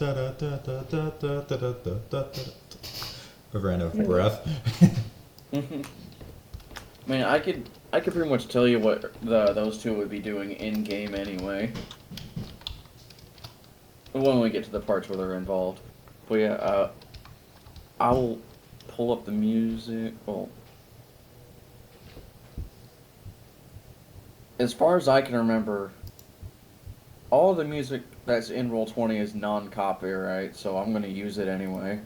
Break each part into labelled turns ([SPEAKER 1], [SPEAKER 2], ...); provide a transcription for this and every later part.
[SPEAKER 1] I ran out of breath.
[SPEAKER 2] I mean, I could pretty much tell you what those two would be doing in game anyway. When we get to the parts where they're involved. But yeah, I'll pull up the music. Well, as far as I can remember, all the music that's in Roll20 is non-copyright, so I'm gonna use it anyway.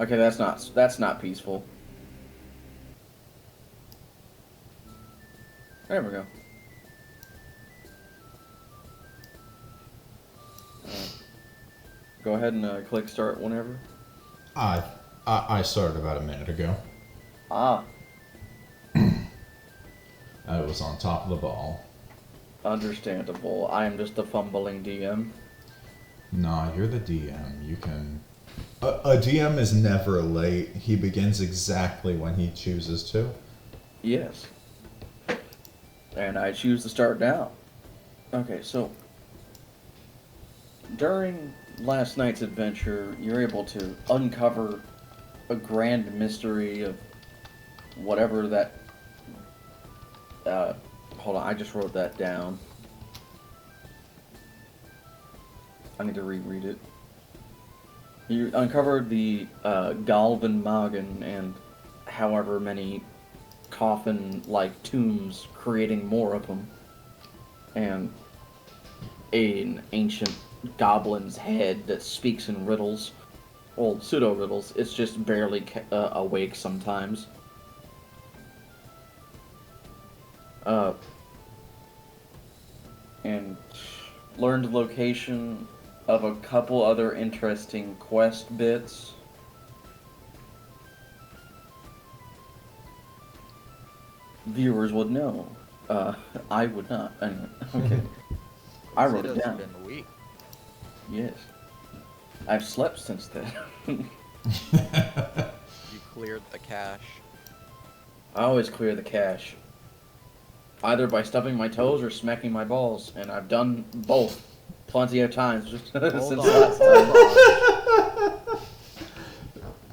[SPEAKER 2] Okay, that's not peaceful. There we go. Go ahead and click start whenever.
[SPEAKER 1] I started about a minute ago.
[SPEAKER 2] Ah.
[SPEAKER 1] I was on top of the ball.
[SPEAKER 2] Understandable. I am just a fumbling DM.
[SPEAKER 1] Nah, you're the DM. You can... A DM is never late. He begins exactly when he chooses to.
[SPEAKER 2] Yes. And I choose to start now. Okay, so... During last night's adventure, you're able to uncover a grand mystery of whatever that... hold on, I just wrote that down. I need to reread it. You uncovered the Galvin Magen and however many coffin-like tombs, creating more of them. And an ancient goblin's head that speaks in riddles. Well, pseudo-riddles. It's just barely awake sometimes. And learned the location of a couple other interesting quest bits. Viewers would know. I would not. Anyway, okay. I wrote it down.
[SPEAKER 3] Been a week.
[SPEAKER 2] Yes. I've slept since then.
[SPEAKER 3] You cleared the cache.
[SPEAKER 2] I always clear the cache. Either by stubbing my toes or smacking my balls, and I've done both plenty of times since last time.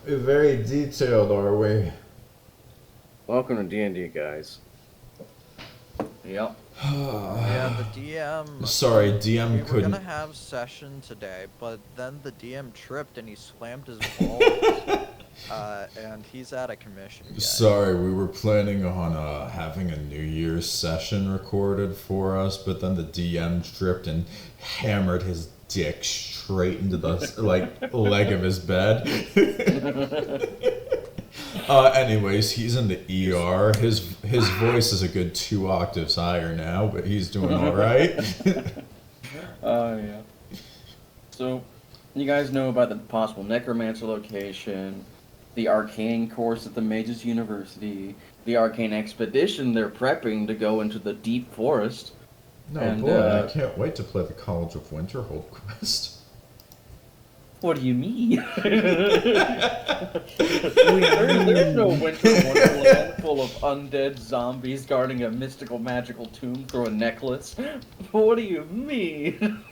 [SPEAKER 1] Very detailed, are we?
[SPEAKER 2] Welcome to D&D, guys. Yep.
[SPEAKER 3] Yeah, the DM...
[SPEAKER 1] Sorry, DM
[SPEAKER 3] we were
[SPEAKER 1] couldn't...
[SPEAKER 3] gonna have session today, but then the DM tripped and he slammed his balls. And he's out of commission again.
[SPEAKER 1] Sorry, we were planning on having a New Year's session recorded for us, but then the DM tripped and hammered his dick straight into the leg of his bed. Anyways, he's in the ER. His voice is a good 2 octaves higher now, but he's doing all right.
[SPEAKER 2] Yeah. So, you guys know about the possible Necromancer location, the Arcane course at the Mage's University, the Arcane expedition they're prepping to go into the deep forest.
[SPEAKER 1] No,
[SPEAKER 2] and,
[SPEAKER 1] boy, I can't wait to play the College of Winterhold quest.
[SPEAKER 2] What do you mean? There's no winter wonderland full of undead zombies guarding a mystical magical tomb through a necklace. What do you mean?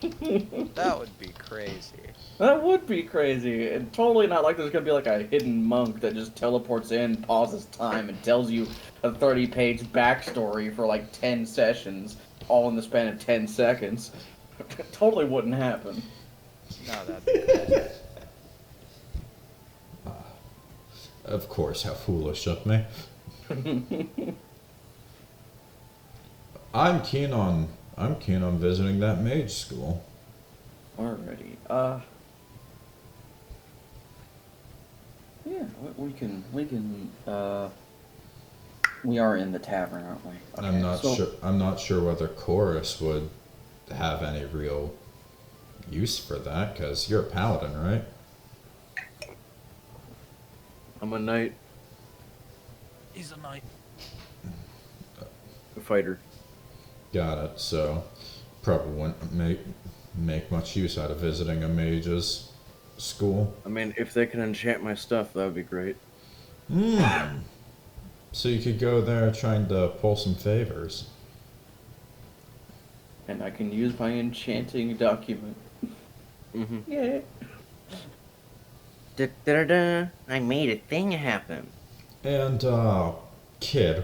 [SPEAKER 3] That would be crazy.
[SPEAKER 2] That would be crazy. And totally not like there's gonna be like a hidden monk that just teleports in, pauses time, and tells you a 30-page backstory for like 10 sessions, all in the span of 10 seconds. Totally wouldn't happen.
[SPEAKER 3] No, that'd be crazy.
[SPEAKER 1] Of course, how foolish of me. I'm keen on visiting that mage school.
[SPEAKER 2] Alrighty. Yeah, we are in the tavern, aren't we? Okay,
[SPEAKER 1] I'm not sure whether Chorus would have any real use for that, because you're a paladin, right?
[SPEAKER 2] I'm a knight.
[SPEAKER 3] He's a knight.
[SPEAKER 2] A fighter.
[SPEAKER 1] Got it. So, probably wouldn't make much use out of visiting a mage's school.
[SPEAKER 2] I mean, if they can enchant my stuff, that would be great.
[SPEAKER 1] So you could go there trying to pull some favors.
[SPEAKER 2] And I can use my enchanting document.
[SPEAKER 4] Mm-hmm.
[SPEAKER 2] Yeah.
[SPEAKER 4] Da-da-da-da. I made a thing happen.
[SPEAKER 1] And, kid,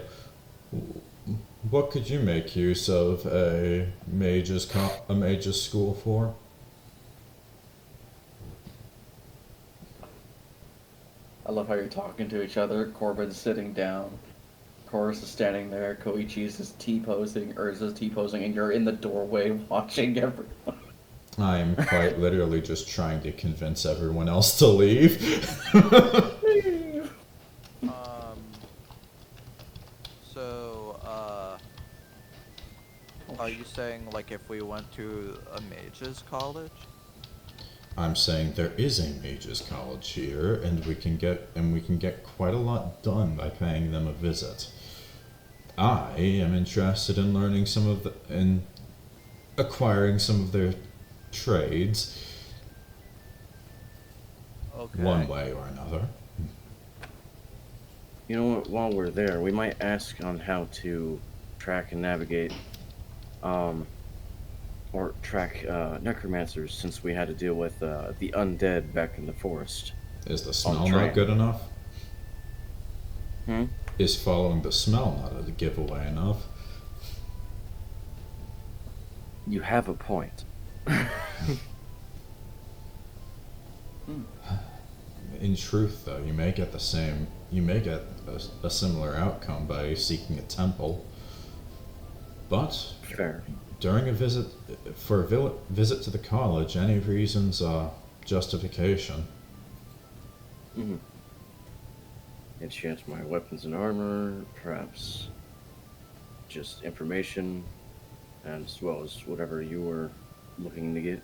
[SPEAKER 1] what could you make use of a mage's school for?
[SPEAKER 2] I love how you're talking to each other. Corbin's sitting down. Chorus is standing there. Koichi's is T-posing. Erza's T-posing. And you're in the doorway watching everyone.
[SPEAKER 1] I'm quite literally just trying to convince everyone else to leave.
[SPEAKER 3] So, are you saying, like, if we went to a mage's college?
[SPEAKER 1] I'm saying there is a mage's college here, and we can get quite a lot done by paying them a visit. I am interested in learning in acquiring some of their trades,
[SPEAKER 3] Okay.
[SPEAKER 1] one way or another.
[SPEAKER 4] You know what? While we're there, we might ask on how to track and navigate, or track necromancers, since we had to deal with the undead back in the forest.
[SPEAKER 1] Is the smell
[SPEAKER 4] train.
[SPEAKER 1] not good enough?
[SPEAKER 4] Hmm?
[SPEAKER 1] Is following the smell not a giveaway enough?
[SPEAKER 4] You have a point.
[SPEAKER 1] In truth, though, you may get a similar outcome by seeking a temple. But
[SPEAKER 4] Fair.
[SPEAKER 1] during a visit to the college, any reason's justification.
[SPEAKER 4] Mm-hmm. Enchant my weapons and armor, perhaps just information, as well as whatever you were looking to get.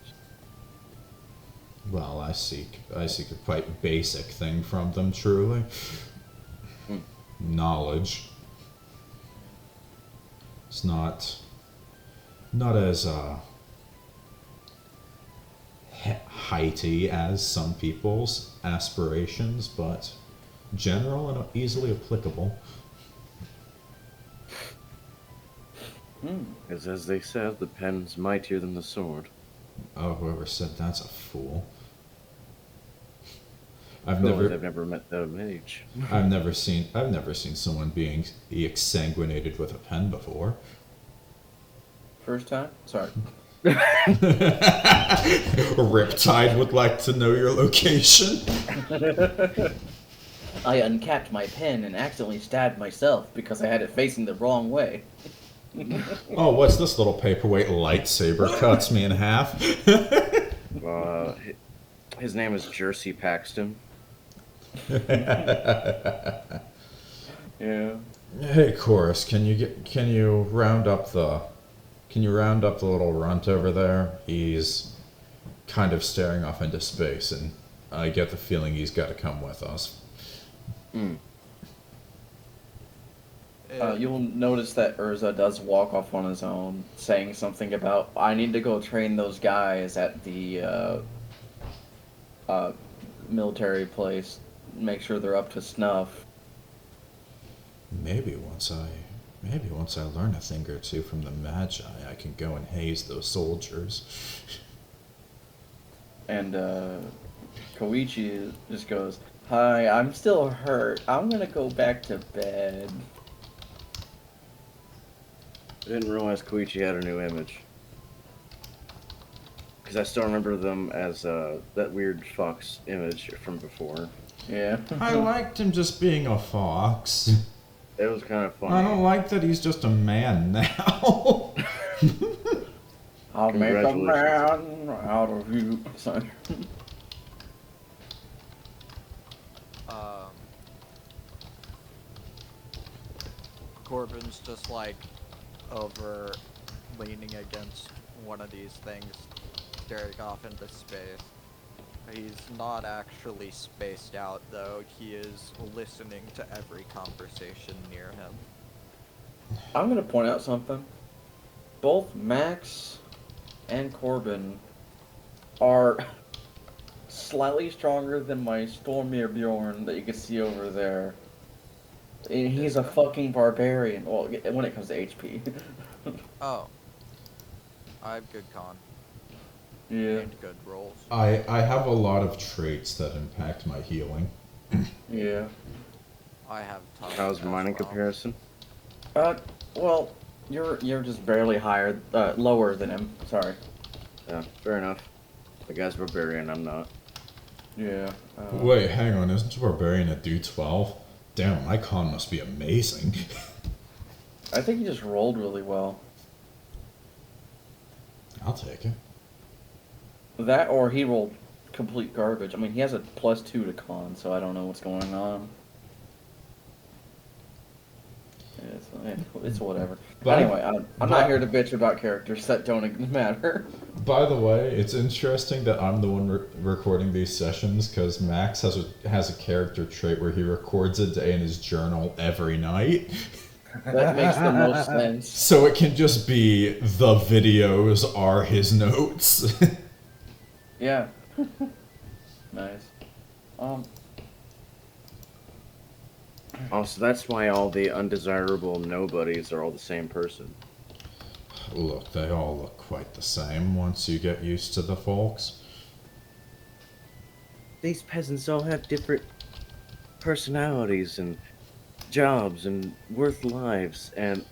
[SPEAKER 1] Well, I seek a quite basic thing from them, truly. Knowledge. It's not as heighty as some people's aspirations, but general and easily applicable.
[SPEAKER 4] As they said, the pen's mightier than the sword.
[SPEAKER 1] Oh, whoever said that's a fool.
[SPEAKER 4] I've never met the mage.
[SPEAKER 1] I've never seen someone being exsanguinated with a pen before.
[SPEAKER 2] First time? Sorry.
[SPEAKER 1] Riptide would like to know your location.
[SPEAKER 2] I uncapped my pen and accidentally stabbed myself because I had it facing the wrong way.
[SPEAKER 1] Oh, what's this little paperweight lightsaber cuts me in half?
[SPEAKER 4] His name is Jersey Paxton.
[SPEAKER 2] Yeah.
[SPEAKER 1] Hey, Chorus, can you round up the little runt over there? He's kind of staring off into space, and I get the feeling he's got to come with us.
[SPEAKER 2] You'll notice that Erza does walk off on his own, saying something about, I need to go train those guys at the military place, make sure they're up to snuff.
[SPEAKER 1] Maybe once I learn a thing or two from the Magi, I can go and haze those soldiers.
[SPEAKER 2] And Koichi just goes, hi, I'm still hurt. I'm gonna go back to bed.
[SPEAKER 4] I didn't realize Koichi had a new image. Because I still remember them as that weird fox image from before.
[SPEAKER 2] Yeah.
[SPEAKER 1] I liked him just being a fox.
[SPEAKER 4] It was kind of funny.
[SPEAKER 1] I don't like that he's just a man now.
[SPEAKER 2] I'll make a man out of you. Sorry.
[SPEAKER 3] Corbin's just like over leaning against one of these things, staring off into space. He's not actually spaced out though, he is listening to every conversation near him.
[SPEAKER 2] I'm gonna point out something. Both Max and Qor'byn are slightly stronger than my Stormir Bjorn that you can see over there. And he's a fucking barbarian. Well, when it comes to HP.
[SPEAKER 3] Oh. I have good con
[SPEAKER 2] Yeah.
[SPEAKER 3] and good rolls.
[SPEAKER 1] I have a lot of traits that impact my healing.
[SPEAKER 2] Yeah.
[SPEAKER 3] I have tough
[SPEAKER 4] How's
[SPEAKER 3] as
[SPEAKER 4] mine in
[SPEAKER 3] well.
[SPEAKER 4] comparison?
[SPEAKER 2] Well, you're just barely higher, lower than him. Sorry.
[SPEAKER 4] Yeah, fair enough. The guy's barbarian, I'm not.
[SPEAKER 2] Yeah.
[SPEAKER 1] Wait, hang on, isn't Barbarian a D12? Damn, my con must be amazing.
[SPEAKER 2] I think he just rolled really well.
[SPEAKER 1] I'll take it.
[SPEAKER 2] That or he rolled complete garbage. I mean, he has a +2 to con, so I don't know what's going on. It's whatever.
[SPEAKER 1] But-
[SPEAKER 2] anyway, I'm not here to bitch about characters that don't matter.
[SPEAKER 1] By the way, it's interesting that I'm the one recording these sessions because Max has a character trait where he records a day in his journal every night.
[SPEAKER 2] That makes the most sense.
[SPEAKER 1] So it can just be the videos are his notes.
[SPEAKER 2] Yeah. Nice.
[SPEAKER 4] Oh, so that's why all the undesirable nobodies are all the same person.
[SPEAKER 1] Look, they all look quite the same once you get used to the folks.
[SPEAKER 4] These peasants all have different personalities and jobs and worth lives, and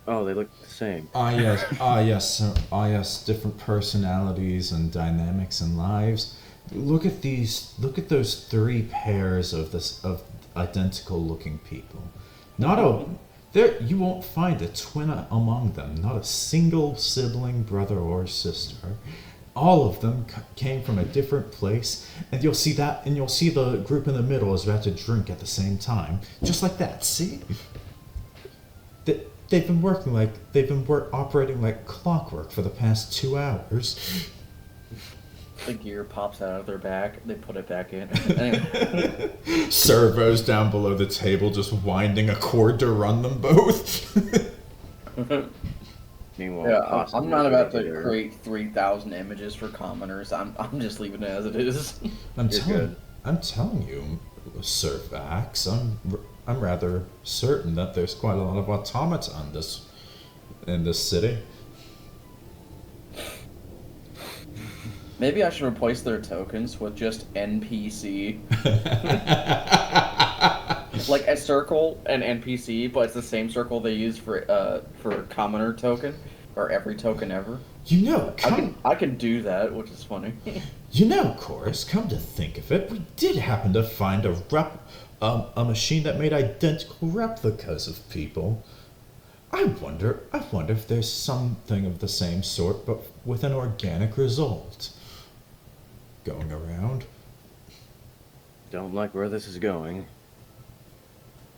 [SPEAKER 4] oh, they look the same.
[SPEAKER 1] Yes, different personalities and dynamics and lives. Look at those 3 pairs of identical looking people. You won't find a twin among them, not a single sibling, brother or sister. All of them came from a different place, and you'll see the group in the middle is about to drink at the same time, just like that. See? They've been operating like clockwork for the past 2 hours.
[SPEAKER 2] The gear pops out of their back. They put it back in. Anyway.
[SPEAKER 1] Servos down below the table just winding a cord to run them both.
[SPEAKER 4] Meanwhile,
[SPEAKER 2] Yeah, I'm not about to
[SPEAKER 4] regular-
[SPEAKER 2] create 3,000 images for commoners. I'm just leaving it as it is.
[SPEAKER 1] I'm
[SPEAKER 4] You're
[SPEAKER 1] telling you, Sir Vax, I'm rather certain that there's quite a lot of automata in this city.
[SPEAKER 2] Maybe I should replace their tokens with just NPC. Like a circle and NPC, but it's the same circle they use for commoner token or every token ever. I can do that, which is funny.
[SPEAKER 1] Chorus, come to think of it, we did happen to find a machine that made identical replicas of people. I wonder if there's something of the same sort, but with an organic result going around.
[SPEAKER 4] Don't like where this is going.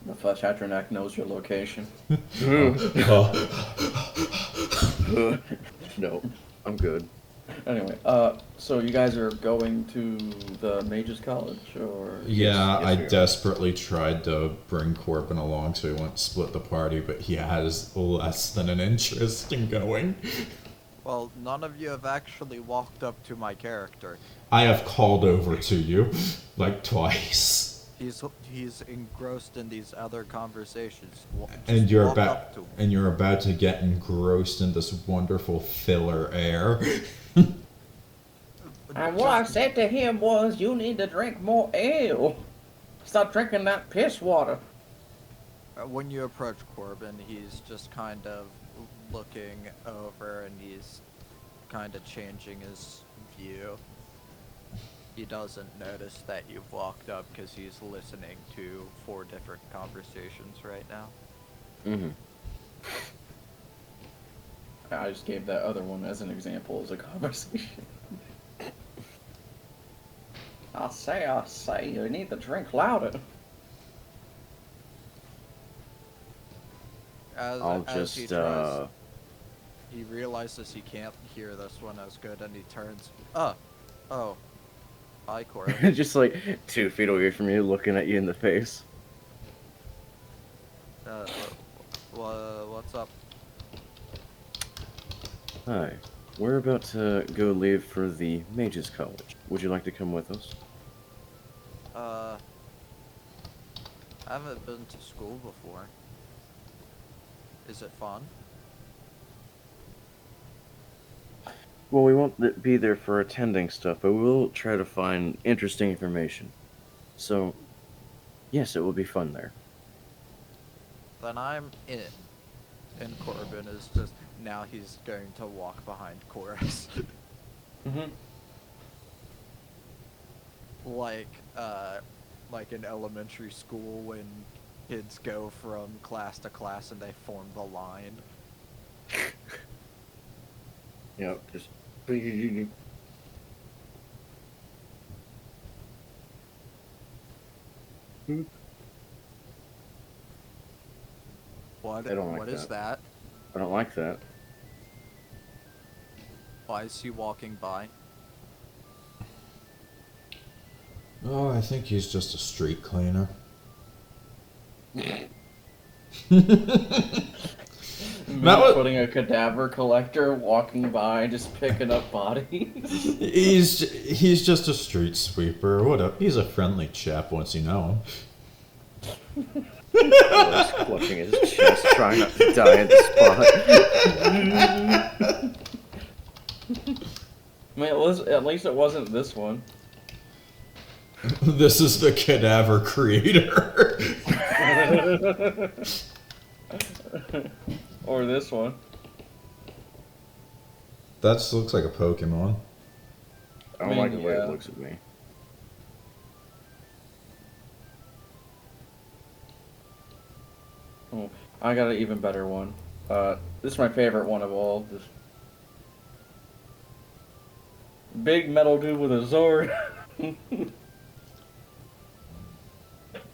[SPEAKER 2] The Flesh Atronak knows your location.
[SPEAKER 4] No, I'm good.
[SPEAKER 2] Anyway, so you guys are going to the Mage's College, or?
[SPEAKER 1] Yeah,
[SPEAKER 4] Yes,
[SPEAKER 1] I
[SPEAKER 4] we are.
[SPEAKER 1] desperately tried to bring Qor'byn along so he wouldn't split the party, but he has less than an interest in going.
[SPEAKER 3] Well, none of you have actually walked up to my character.
[SPEAKER 1] I have called over to you, like twice.
[SPEAKER 3] He's engrossed in these other conversations.
[SPEAKER 1] And
[SPEAKER 3] Just
[SPEAKER 1] you're
[SPEAKER 3] walk
[SPEAKER 1] about
[SPEAKER 3] up to him.
[SPEAKER 1] and you're about to get engrossed in this wonderful filler air.
[SPEAKER 2] And what I said to him was, you need to drink more ale. Stop drinking that piss water.
[SPEAKER 3] When you approach Qor'byn, he's just kind of looking over and he's kind of changing his view. He doesn't notice that you've walked up because he's listening to 4 different conversations right now.
[SPEAKER 4] Mm-hmm.
[SPEAKER 2] I just gave that other one as an example as a conversation. I say, you need to drink louder.
[SPEAKER 4] I'll
[SPEAKER 3] As he
[SPEAKER 4] just,
[SPEAKER 3] tries, he realizes he can't hear this one as good, and he turns. Oh, hi, Qor'byn.
[SPEAKER 4] just like 2 feet away from you, looking at you in the face.
[SPEAKER 3] What's up?
[SPEAKER 4] Hi. We're about to go leave for the Mage's College. Would you like to come with us?
[SPEAKER 3] I haven't been to school before. Is it fun?
[SPEAKER 4] Well, we won't be there for attending stuff, but we'll try to find interesting information. So, yes, it will be fun there.
[SPEAKER 3] Then I'm in. And Qor'byn is just, now he's going to walk behind Chorus.
[SPEAKER 2] Mm-hmm.
[SPEAKER 3] Like in elementary school when kids go from class to class and they form the line.
[SPEAKER 4] Yeah, just.
[SPEAKER 3] What?
[SPEAKER 4] I don't like
[SPEAKER 3] What is that?
[SPEAKER 4] I don't like that.
[SPEAKER 3] Why is he walking by?
[SPEAKER 1] Oh, I think he's just a street cleaner.
[SPEAKER 2] Putting a cadaver collector walking by, just picking up bodies.
[SPEAKER 1] He's just a street sweeper. What up? He's a friendly chap once you know him.
[SPEAKER 4] He's clutching his chest, trying not to die at the spot.
[SPEAKER 2] I mean, at least it wasn't this one.
[SPEAKER 1] This is the cadaver creator.
[SPEAKER 2] Or this one.
[SPEAKER 1] That looks like a Pokemon.
[SPEAKER 4] I don't like the way it looks at me.
[SPEAKER 2] Oh, I got an even better one. This is my favorite one of all. This big metal dude with a sword.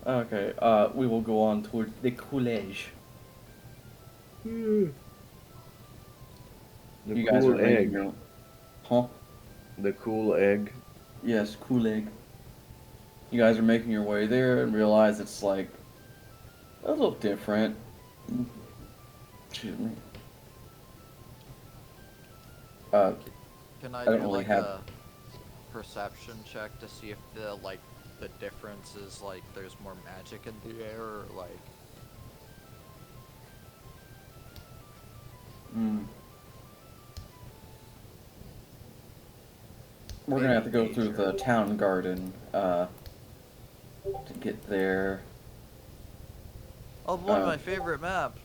[SPEAKER 2] Okay, we will go on toward the coolage.
[SPEAKER 4] The
[SPEAKER 2] You guys
[SPEAKER 4] cool
[SPEAKER 2] are making
[SPEAKER 4] egg.
[SPEAKER 2] your... Huh?
[SPEAKER 4] The cool egg.
[SPEAKER 2] Yes, cool egg. You guys are making your way there and realize it's like a little different. Excuse me.
[SPEAKER 3] Can I
[SPEAKER 2] don't
[SPEAKER 3] do
[SPEAKER 2] really
[SPEAKER 3] like
[SPEAKER 2] have-
[SPEAKER 3] a perception check to see if the difference is like there's more magic in the air or like
[SPEAKER 2] We're gonna have to go through
[SPEAKER 3] nature.
[SPEAKER 2] the town garden to get there.
[SPEAKER 3] Oh, one of my favorite maps.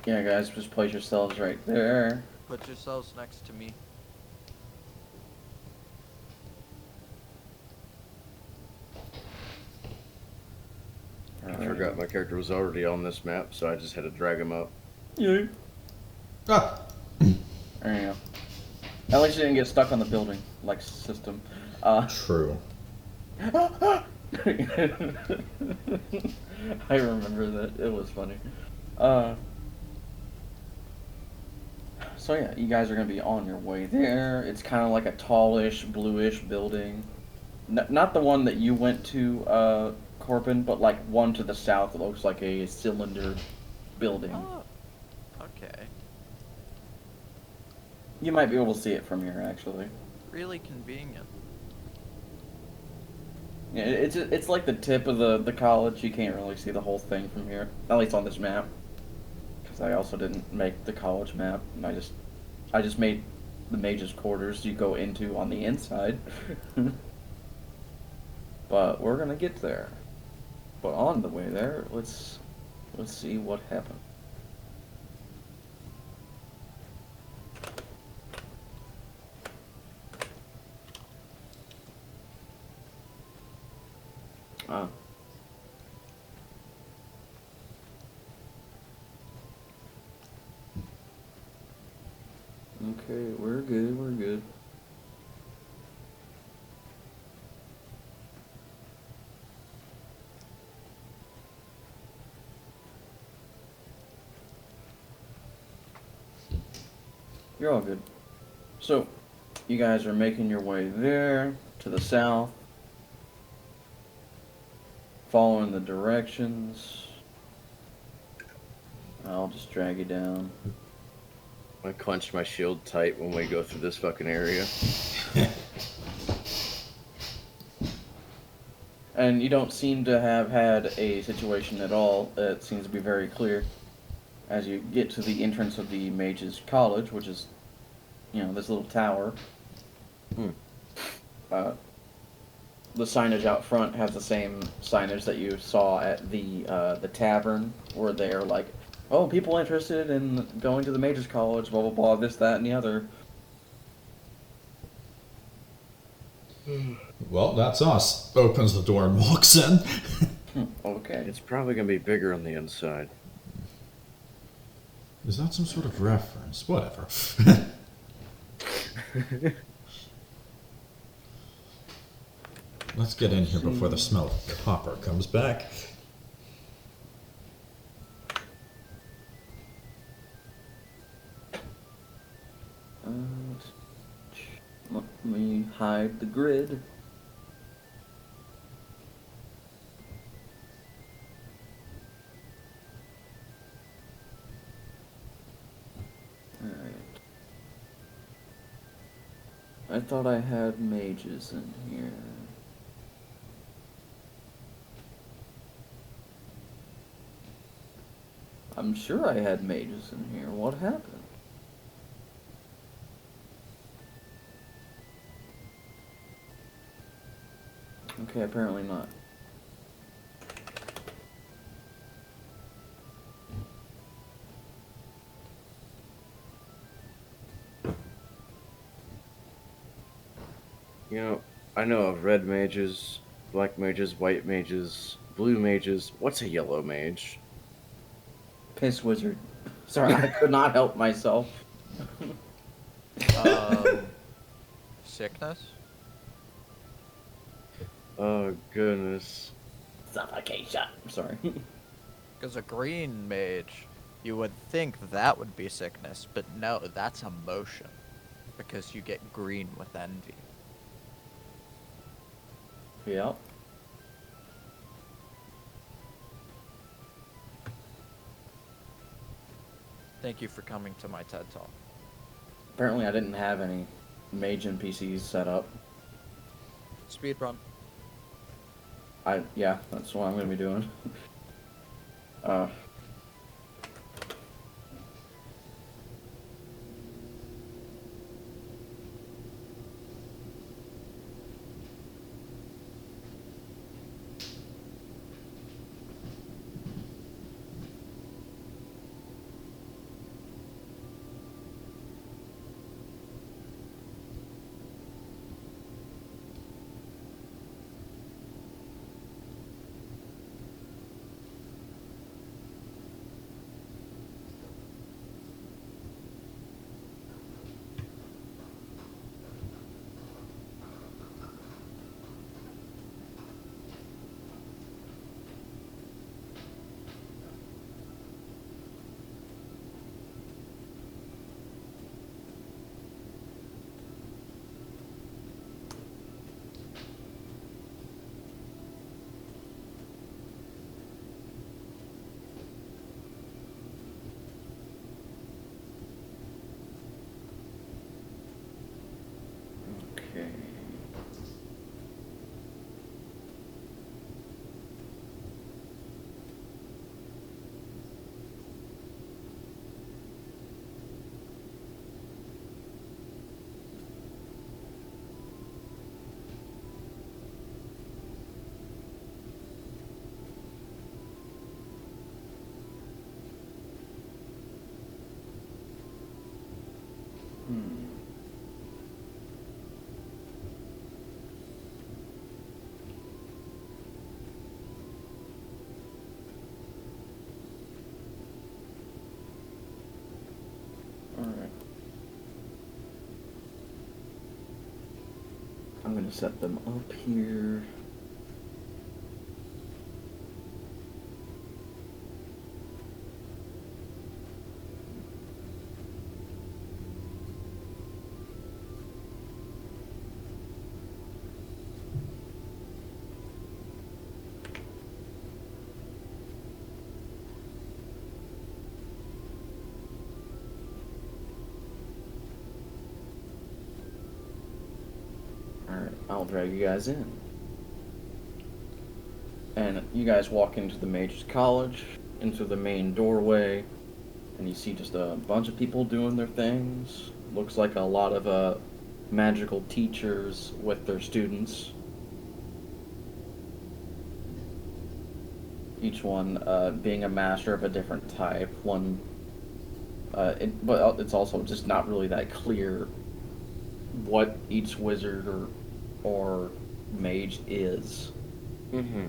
[SPEAKER 2] Yeah, guys, just place yourselves right there.
[SPEAKER 3] Put yourselves next to me.
[SPEAKER 4] I forgot my character was already on this map, so I just had to drag him up.
[SPEAKER 2] Yeah.
[SPEAKER 1] Ah,
[SPEAKER 2] There you go. At least you didn't get stuck on the building, like system.
[SPEAKER 1] true.
[SPEAKER 2] I remember that. It was funny. So yeah, you guys are gonna be on your way there. It's kind of like a tallish, bluish building. Not the one that you went to, Qor'byn, but like one to the south. It looks like a cylinder building.
[SPEAKER 3] Oh, okay.
[SPEAKER 2] You might be able to see it from here, actually.
[SPEAKER 3] Really convenient.
[SPEAKER 2] Yeah, it's like the tip of the college. You can't really see the whole thing from here, at least on this map. Because I also didn't make the college map, and I just made the mage's quarters you go into on the inside. But we're gonna get there. But on the way there, let's see what happened. Ah. Okay, we're good, we're good. You're all good. So, you guys are making your way there, to the south. Following the directions. I'll just drag you down.
[SPEAKER 4] I clench my shield tight when we go through this fucking area.
[SPEAKER 2] And you don't seem to have had a situation at all. It seems to be very clear. as you get to the entrance of the Mage's College, which is, you know, this little tower. The signage out front has the same signage that you saw at the tavern, where they're like, oh, people interested in going to the Mage's College, blah, blah, blah, this, that, and the other.
[SPEAKER 1] Well, that's us. Opens the door and walks in.
[SPEAKER 2] Okay.
[SPEAKER 4] It's probably gonna be bigger on the inside.
[SPEAKER 1] Is that some sort of reference? Whatever. Let's get in here before the smell of copper comes back.
[SPEAKER 2] Let me hide the grid. Alright. I thought I had mages in here. I'm sure I had mages in here. What happened? Okay, apparently not.
[SPEAKER 4] You know, I know of red mages, black mages, white mages, blue mages. What's a yellow mage?
[SPEAKER 2] Piss wizard. Sorry, I could not help myself.
[SPEAKER 3] Sickness?
[SPEAKER 4] Oh, goodness.
[SPEAKER 2] Suffocation. Sorry.
[SPEAKER 3] Because a green mage, you would think that would be sickness, but no, that's emotion. Because you get green with envy.
[SPEAKER 2] Yep.
[SPEAKER 3] Thank you for coming to my TED Talk.
[SPEAKER 2] Apparently I didn't have any mage NPCs set up.
[SPEAKER 3] Speedrun.
[SPEAKER 2] Yeah, that's what I'm gonna be doing. Okay. Alright. I'm gonna set them up here. Alright, I'll drag you guys in. And you guys walk into the Mage's College, into the main doorway. and you see just a bunch of people doing their things. Looks like a lot of magical teachers with their students. Each one being a master of a different type. One, but it's also just not really that clear what each wizard or mage is.
[SPEAKER 4] Mm-hmm.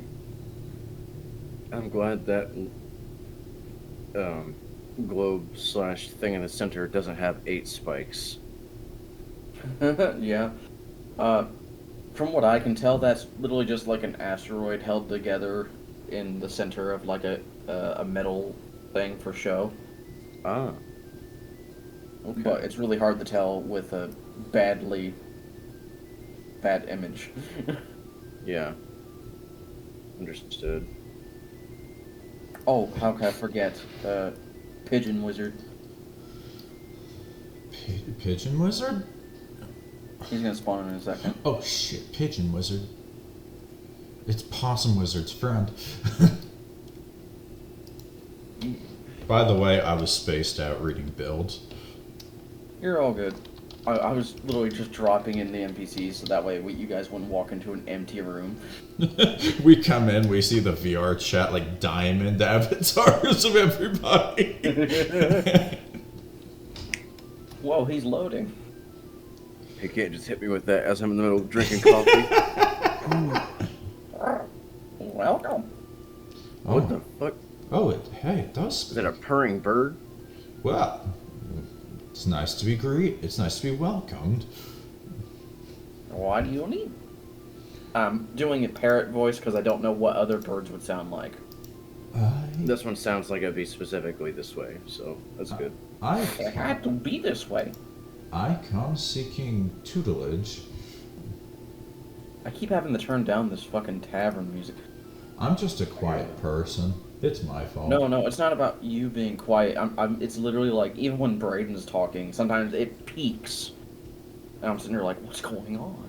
[SPEAKER 4] I'm glad that globe slash thing in the center doesn't have 8 spikes.
[SPEAKER 2] Yeah. From what I can tell, that's literally just like an asteroid held together in the center of like a metal thing for show.
[SPEAKER 4] Ah. Okay.
[SPEAKER 2] But it's really hard to tell with a bad image.
[SPEAKER 4] Yeah. Understood.
[SPEAKER 2] Oh, how could I forget? Pigeon Wizard.
[SPEAKER 1] Pigeon Wizard?
[SPEAKER 2] He's gonna spawn in a second.
[SPEAKER 1] Oh shit, Pigeon Wizard. It's Possum Wizard's friend. By the way, I was spaced out reading builds.
[SPEAKER 2] You're all good. I was literally just dropping in the NPCs so that way you guys wouldn't walk into an empty room.
[SPEAKER 1] We come in, we see the VR chat like diamond avatars of everybody.
[SPEAKER 2] Whoa, he's loading.
[SPEAKER 4] You can't just hit me with that as I'm in the middle of drinking coffee.
[SPEAKER 2] Welcome.
[SPEAKER 4] What the fuck?
[SPEAKER 1] Oh, hey, it does
[SPEAKER 4] Is
[SPEAKER 1] speak.
[SPEAKER 4] that a purring bird?
[SPEAKER 1] Well, it's nice to be It's nice to be welcomed.
[SPEAKER 2] What do you need? I'm doing a parrot voice because I don't know what other birds would sound like.
[SPEAKER 4] This one sounds like it'd be specifically this way, so that's good.
[SPEAKER 2] It had to be this way.
[SPEAKER 1] I come seeking tutelage.
[SPEAKER 2] I keep having to turn down this fucking tavern music.
[SPEAKER 1] I'm just a quiet person. It's my fault.
[SPEAKER 2] No, it's not about you being quiet. It's literally like, even when Braden's talking, sometimes it peaks. And I'm sitting here like, what's going on?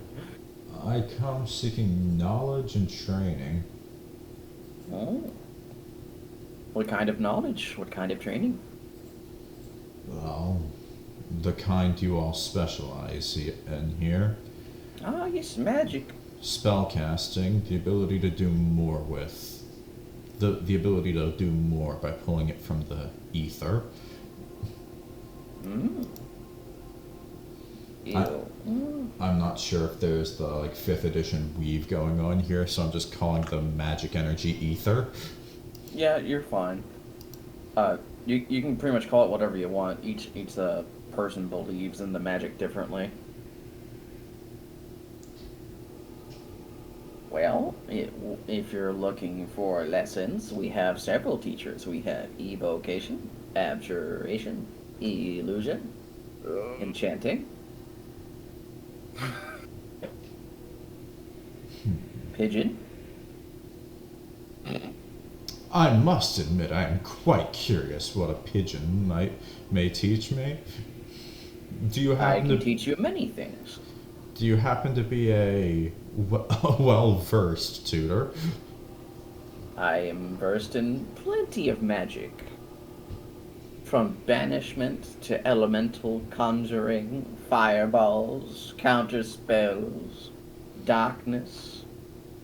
[SPEAKER 1] I come seeking knowledge and training.
[SPEAKER 2] Oh. What kind of knowledge? What kind of training?
[SPEAKER 1] Well, the kind you all specialize in here.
[SPEAKER 2] Ah, yes, magic.
[SPEAKER 1] Spellcasting, the ability to do more with. The ability to do more by pulling it from the ether. I'm not sure if there's the 5th edition weave going on here, so I'm just calling the magic energy ether.
[SPEAKER 2] Yeah, you're fine. You can pretty much call it whatever you want. Each person believes in the magic differently. Well, if you're looking for lessons, we have several teachers. We have evocation, abjuration, illusion, enchanting, pigeon.
[SPEAKER 1] I must admit I am quite curious what a pigeon may teach me. Do you
[SPEAKER 2] I
[SPEAKER 1] happen
[SPEAKER 2] can
[SPEAKER 1] to
[SPEAKER 2] teach you many things.
[SPEAKER 1] Do you happen to be a well-versed tutor?
[SPEAKER 2] I am versed in plenty of magic. From banishment to elemental conjuring, fireballs, counter spells, darkness.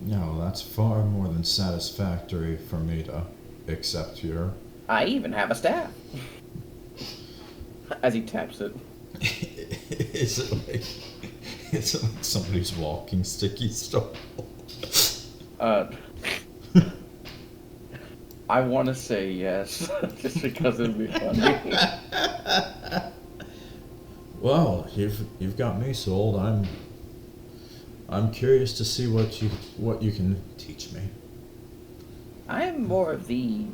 [SPEAKER 1] No, that's far more than satisfactory for me to accept your...
[SPEAKER 2] I even have a staff. As he taps it.
[SPEAKER 1] Is it like somebody's walking sticky stool?
[SPEAKER 2] I want to say yes, just because it'd be funny.
[SPEAKER 1] Well, you've got me sold. I'm curious to see what you can teach me.
[SPEAKER 2] I'm more of the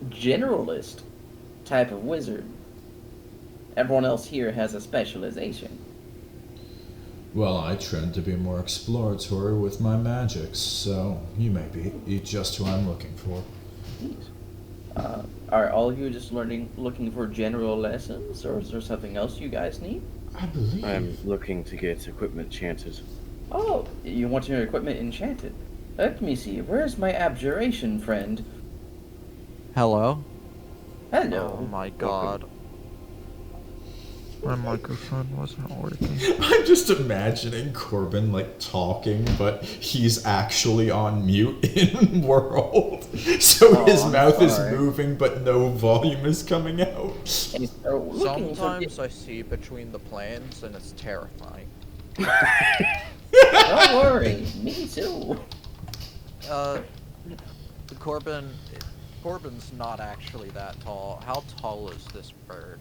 [SPEAKER 2] generalist type of wizard. Everyone else here has a specialization.
[SPEAKER 1] Well, I trend to be more exploratory with my magics, so you may be just who I'm looking for.
[SPEAKER 2] Are all of you just looking for general lessons, or is there something else you guys need?
[SPEAKER 1] I believe...
[SPEAKER 4] I'm looking to get equipment chanted.
[SPEAKER 2] Oh, you want your equipment enchanted? Let me see, where's my abjuration friend?
[SPEAKER 3] Hello?
[SPEAKER 2] Hello.
[SPEAKER 3] Oh my god. My microphone wasn't working.
[SPEAKER 1] I'm just imagining Qor'byn like talking, but he's actually on mute in world. So his
[SPEAKER 2] I'm
[SPEAKER 1] mouth is
[SPEAKER 2] sorry.
[SPEAKER 1] moving, but no volume is coming out.
[SPEAKER 2] And so looking for
[SPEAKER 3] Sometimes I see between the planes and it's terrifying.
[SPEAKER 2] Don't worry, me too.
[SPEAKER 3] Corbin's not actually that tall. How tall is this bird?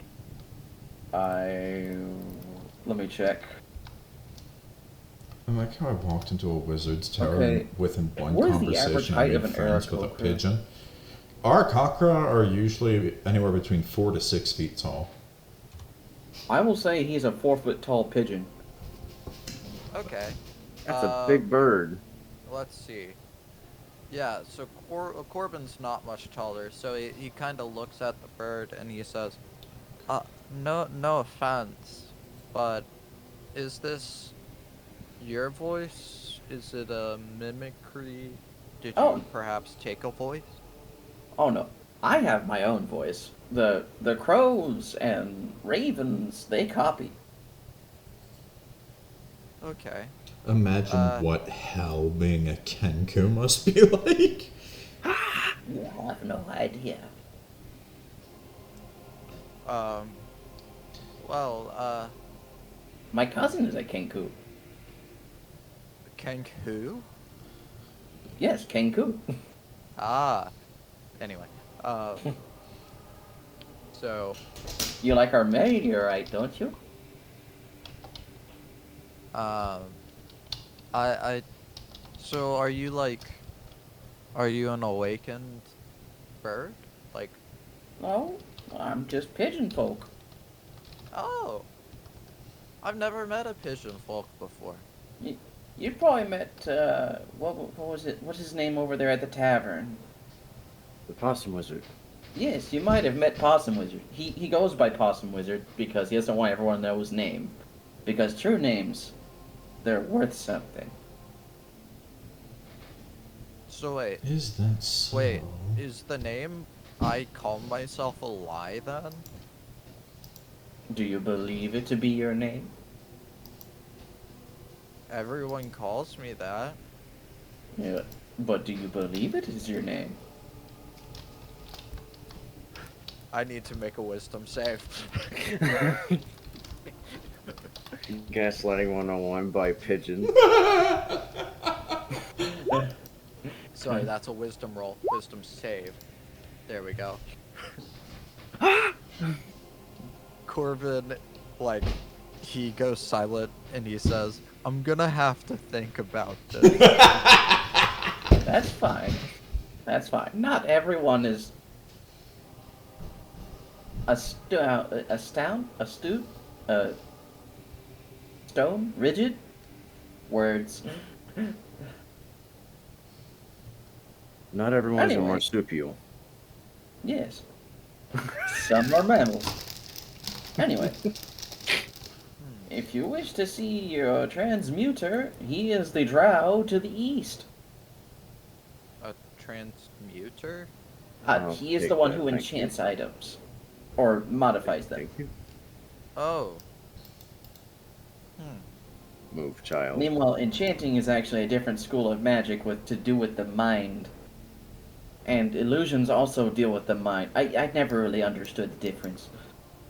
[SPEAKER 2] Let me check.
[SPEAKER 1] I like how I walked into a wizard's tower
[SPEAKER 2] Okay.
[SPEAKER 1] and within one
[SPEAKER 2] What is the average
[SPEAKER 1] conversation I
[SPEAKER 2] height
[SPEAKER 1] made
[SPEAKER 2] of an
[SPEAKER 1] friends with a
[SPEAKER 2] Collector?
[SPEAKER 1] pigeon. Our Kakra are usually anywhere between 4 to 6 feet tall.
[SPEAKER 2] I will say he's a 4-foot tall pigeon.
[SPEAKER 3] Okay.
[SPEAKER 4] That's a big bird.
[SPEAKER 3] Let's see. Yeah, so Corbin's not much taller, so he kind of looks at the bird and he says, no offense, but is this your voice? Is it a mimicry? Did
[SPEAKER 2] Oh.
[SPEAKER 3] you perhaps take a voice?
[SPEAKER 2] Oh no, I have my own voice. The crows and ravens, they copy.
[SPEAKER 3] Okay.
[SPEAKER 1] Imagine what hell being a Kenku must be like.
[SPEAKER 2] You have no idea.
[SPEAKER 3] Well,
[SPEAKER 2] My cousin is a Kenku.
[SPEAKER 3] Kenku?
[SPEAKER 2] Yes, Kenku.
[SPEAKER 3] Ah. Anyway, so,
[SPEAKER 2] You like our meteorite, don't you?
[SPEAKER 3] so are you an awakened bird? Like,
[SPEAKER 2] No, I'm just pigeon folk.
[SPEAKER 3] oh, I've never met a pigeon folk before.
[SPEAKER 2] You probably met, what was it? What's his name over there at the tavern?
[SPEAKER 4] The Possum Wizard.
[SPEAKER 2] Yes, you might have met Possum Wizard. He goes by Possum Wizard because he doesn't want everyone to know his name. Because true names, they're worth something.
[SPEAKER 3] So wait,
[SPEAKER 1] Is that so?
[SPEAKER 3] wait, is the name I call myself a lie then?
[SPEAKER 2] Do you believe it to be your name?
[SPEAKER 3] Everyone calls me that.
[SPEAKER 2] Yeah, but do you believe it is your name?
[SPEAKER 3] I need to make a wisdom save.
[SPEAKER 4] Gaslighting 101 by Pigeon.
[SPEAKER 3] Sorry, that's a wisdom roll. Wisdom save. There we go. Qor'byn, like, he goes silent and he says, I'm gonna have to think about this.
[SPEAKER 2] That's fine. That's fine. Not everyone is stone, rigid. Words.
[SPEAKER 4] Not everyone's
[SPEAKER 2] Anyway.
[SPEAKER 4] a marsupial.
[SPEAKER 2] Yes. Some are mammals. Anyway. If you wish to see your Transmuter, he is the drow to the east.
[SPEAKER 3] A transmuter?
[SPEAKER 4] I'll
[SPEAKER 2] He is
[SPEAKER 4] take
[SPEAKER 2] the one
[SPEAKER 4] that,
[SPEAKER 2] who
[SPEAKER 4] thank
[SPEAKER 2] enchants
[SPEAKER 4] you.
[SPEAKER 2] items. Or modifies them.
[SPEAKER 4] Thank you.
[SPEAKER 3] Oh.
[SPEAKER 4] Move, child.
[SPEAKER 2] Meanwhile, enchanting is actually a different school of magic to do with the mind. And illusions also deal with the mind. I never really understood the difference.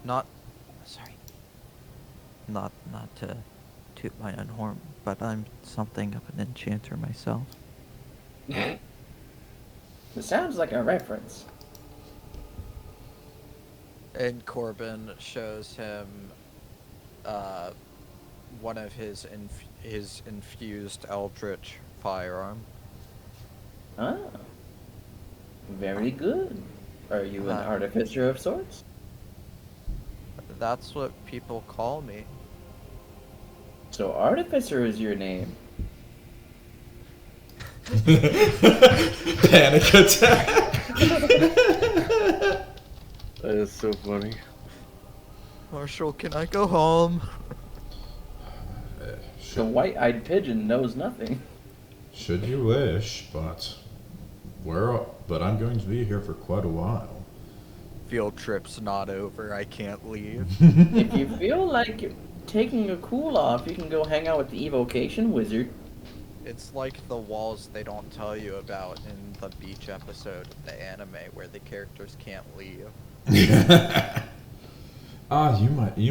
[SPEAKER 5] Sorry. Not to toot my own horn, but I'm something of an enchanter myself.
[SPEAKER 2] It sounds like a reference.
[SPEAKER 3] And Qor'byn shows him one of his infused eldritch firearm.
[SPEAKER 2] Ah. Very good. Are you an
[SPEAKER 3] Uh,
[SPEAKER 2] artificer of sorts?
[SPEAKER 3] That's what people call me.
[SPEAKER 2] So Artificer is your name.
[SPEAKER 1] Panic attack.
[SPEAKER 4] That is so funny.
[SPEAKER 3] Marshall, can I go home?
[SPEAKER 2] The white-eyed pigeon knows nothing.
[SPEAKER 1] Should you wish, but I'm going to be here for quite a while.
[SPEAKER 3] field trip's not over, I can't leave.
[SPEAKER 2] If you feel like taking a cool off, you can go hang out with the Evocation Wizard.
[SPEAKER 3] It's like the walls they don't tell you about in the beach episode of the anime where the characters can't leave.
[SPEAKER 1] You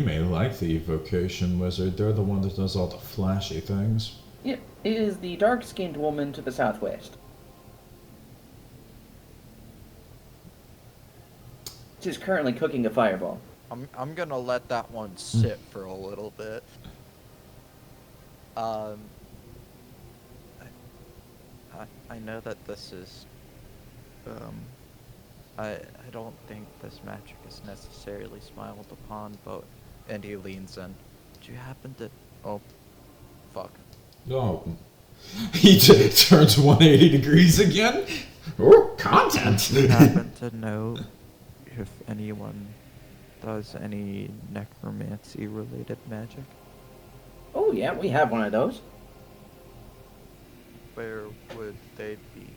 [SPEAKER 1] may like the Evocation Wizard. They're the one that does all the flashy things.
[SPEAKER 2] It is the dark-skinned woman to the southwest. She's currently cooking a fireball.
[SPEAKER 3] I'm gonna let that one sit for a little bit.
[SPEAKER 5] I know that this is, I don't think this magic is necessarily smiled upon, but,
[SPEAKER 3] And he leans in.
[SPEAKER 5] do you happen to,
[SPEAKER 3] Oh, fuck.
[SPEAKER 1] Oh. He turns 180 degrees again? Oh, content!
[SPEAKER 5] do you happen to know if anyone does any necromancy related magic?
[SPEAKER 2] Oh yeah, we have one of those.
[SPEAKER 5] Where would they be?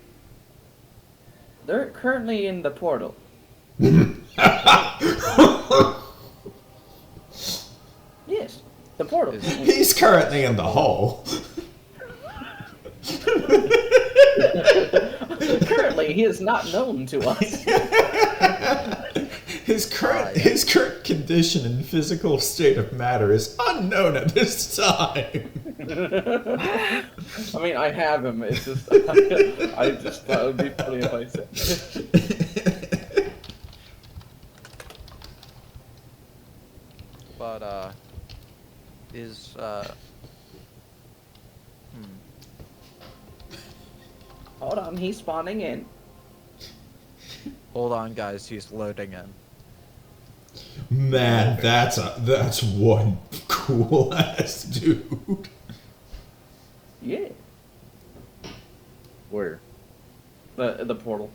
[SPEAKER 2] They're currently in the portal. Yes, the portal.
[SPEAKER 1] He's currently in the hole.
[SPEAKER 2] Currently, he is not known to us.
[SPEAKER 1] His current condition and physical state of matter is unknown at this time.
[SPEAKER 2] I mean, I have him. It's just, I just thought it would be funny if I said.
[SPEAKER 3] But, is,
[SPEAKER 2] Hold on, he's spawning in.
[SPEAKER 3] Hold on, guys, he's loading in.
[SPEAKER 1] Man, that's one cool ass dude.
[SPEAKER 2] Yeah,
[SPEAKER 4] Where?
[SPEAKER 2] the portal.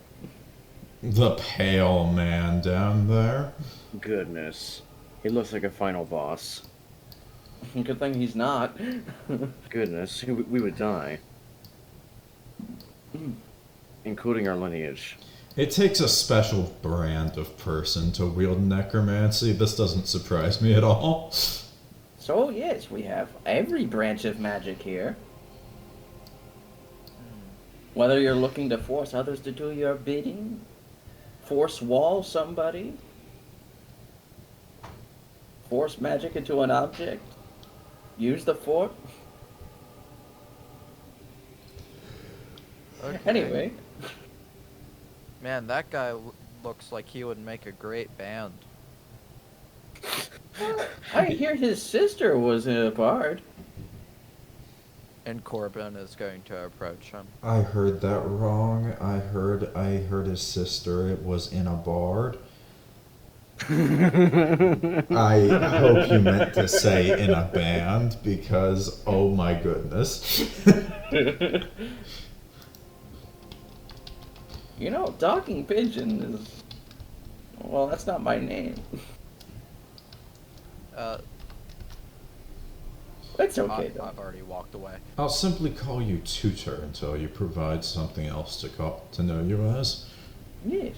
[SPEAKER 1] The pale man down there.
[SPEAKER 4] Goodness. He looks like a final boss.
[SPEAKER 2] Good thing he's not.
[SPEAKER 4] Goodness, we would die. Including our lineage.
[SPEAKER 1] It takes a special brand of person to wield necromancy. This doesn't surprise me at all.
[SPEAKER 2] So yes, we have every branch of magic here. Whether you're looking to force others to do your bidding, force wall somebody, force magic into an object, use the fort.
[SPEAKER 3] Okay.
[SPEAKER 2] Anyway,
[SPEAKER 3] Man, that guy looks like he would make a great band.
[SPEAKER 2] I hear his sister was a bard.
[SPEAKER 3] And Qor'byn is going to approach him.
[SPEAKER 1] I heard that wrong. I heard his sister was in a bard. I hope you meant to say in a band because oh my goodness.
[SPEAKER 2] You know, Talking Pigeon is... Well, that's not my name. It's okay, though.
[SPEAKER 3] I've already walked away.
[SPEAKER 1] I'll simply call you Tutor until you provide something else to know you as.
[SPEAKER 2] Yes.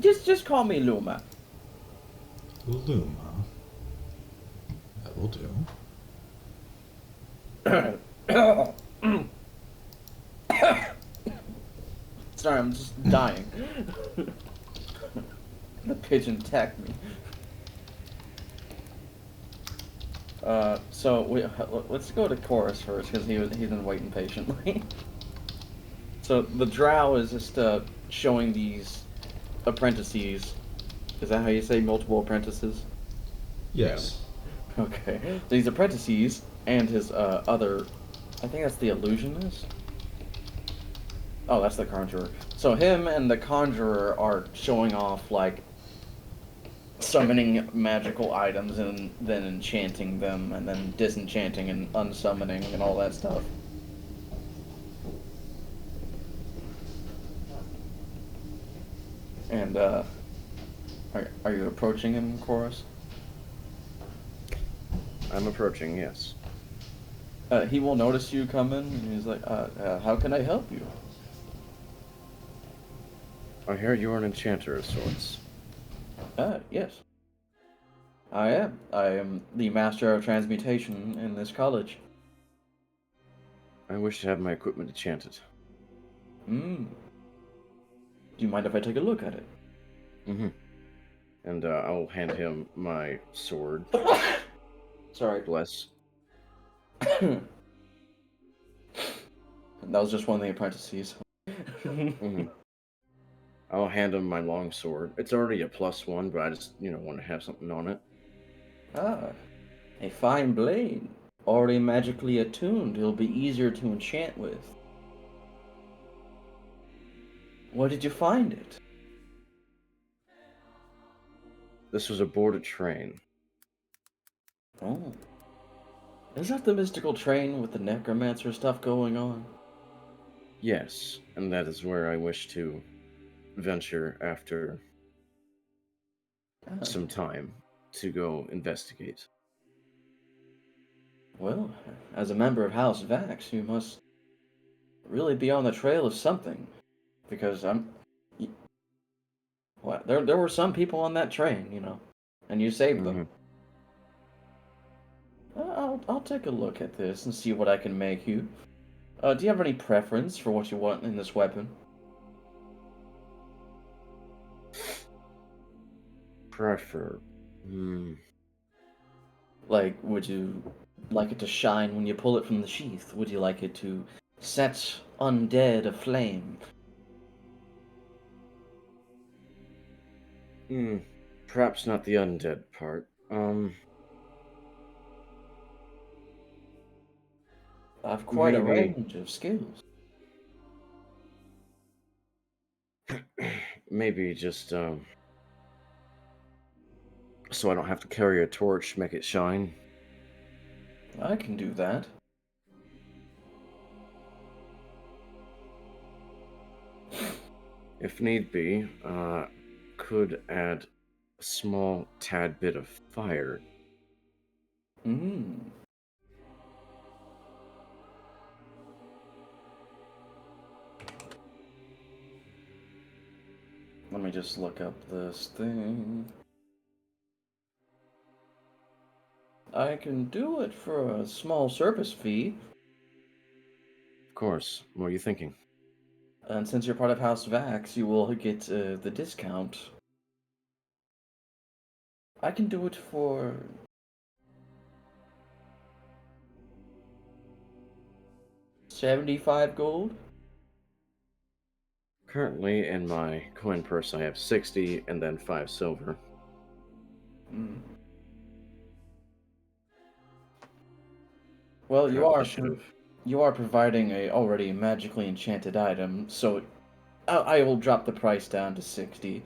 [SPEAKER 2] Just call me Luma.
[SPEAKER 1] Luma. That will do.
[SPEAKER 2] Sorry, I'm just dying. The pigeon attacked me. Let's go to Chorus first because he's been waiting patiently. So the drow is just showing these apprentices. Is that how you say multiple apprentices?
[SPEAKER 1] Yes.
[SPEAKER 2] Okay. These apprentices and his other, I think that's the illusionist. Oh, that's the conjurer. So him and the conjurer are showing off like summoning magical items and then enchanting them and then disenchanting and unsummoning and all that stuff. And are you approaching him, Chorus?
[SPEAKER 4] I'm approaching, yes.
[SPEAKER 2] He will notice you coming and he's like, how can I help you?
[SPEAKER 4] I hear you're an enchanter of sorts.
[SPEAKER 2] Yes. I am. I am the master of transmutation in this college.
[SPEAKER 4] I wish to have my equipment enchanted.
[SPEAKER 2] Hmm. Do you mind if I take a look at it?
[SPEAKER 4] Mm-hmm. And I'll hand him my sword.
[SPEAKER 2] Sorry.
[SPEAKER 4] Bless.
[SPEAKER 2] That was just one of the apprentices.
[SPEAKER 4] Mm-hmm. I'll hand him my long sword. It's already a +1, but I just, want to have something on it.
[SPEAKER 2] Ah, a fine blade. Already magically attuned, it'll be easier to enchant with. Where did you find it?
[SPEAKER 4] This was aboard a train.
[SPEAKER 2] Oh. Is that the mystical train with the Necromancer stuff going on?
[SPEAKER 4] Yes, and that is where I wish to venture after
[SPEAKER 2] Ah,
[SPEAKER 4] some time to go investigate.
[SPEAKER 2] well, as a member of House Vax, you must really be on the trail of something. Because y- what? There were some people on that train, and you saved them.
[SPEAKER 4] Mm-hmm.
[SPEAKER 2] I'll take a look at this and see what I can make you. Do you have any preference for what you want in this weapon?
[SPEAKER 4] Prefer. Hmm.
[SPEAKER 2] Like, would you like it to shine when you pull it from the sheath? Would you like it to set undead aflame?
[SPEAKER 4] Hmm. Perhaps not the undead part.
[SPEAKER 2] I have quite a
[SPEAKER 4] Maybe,
[SPEAKER 2] range of skills.
[SPEAKER 4] maybe just, so I don't have to carry a torch, make it shine.
[SPEAKER 2] I can do that.
[SPEAKER 4] If need be, could add a small tad bit of fire.
[SPEAKER 2] Hmm. Let me just look up this thing. I can do it for a small service fee,
[SPEAKER 4] Of course. What are you thinking?
[SPEAKER 2] and since you're part of House Vax, you will get the discount. I can do it for 75 gold.
[SPEAKER 4] Currently, in my coin purse, I have 60 and then 5 silver.
[SPEAKER 2] Hmm. Well,
[SPEAKER 4] Perhaps I should have.
[SPEAKER 2] you are providing a already magically enchanted item, so I will drop the price down to 60.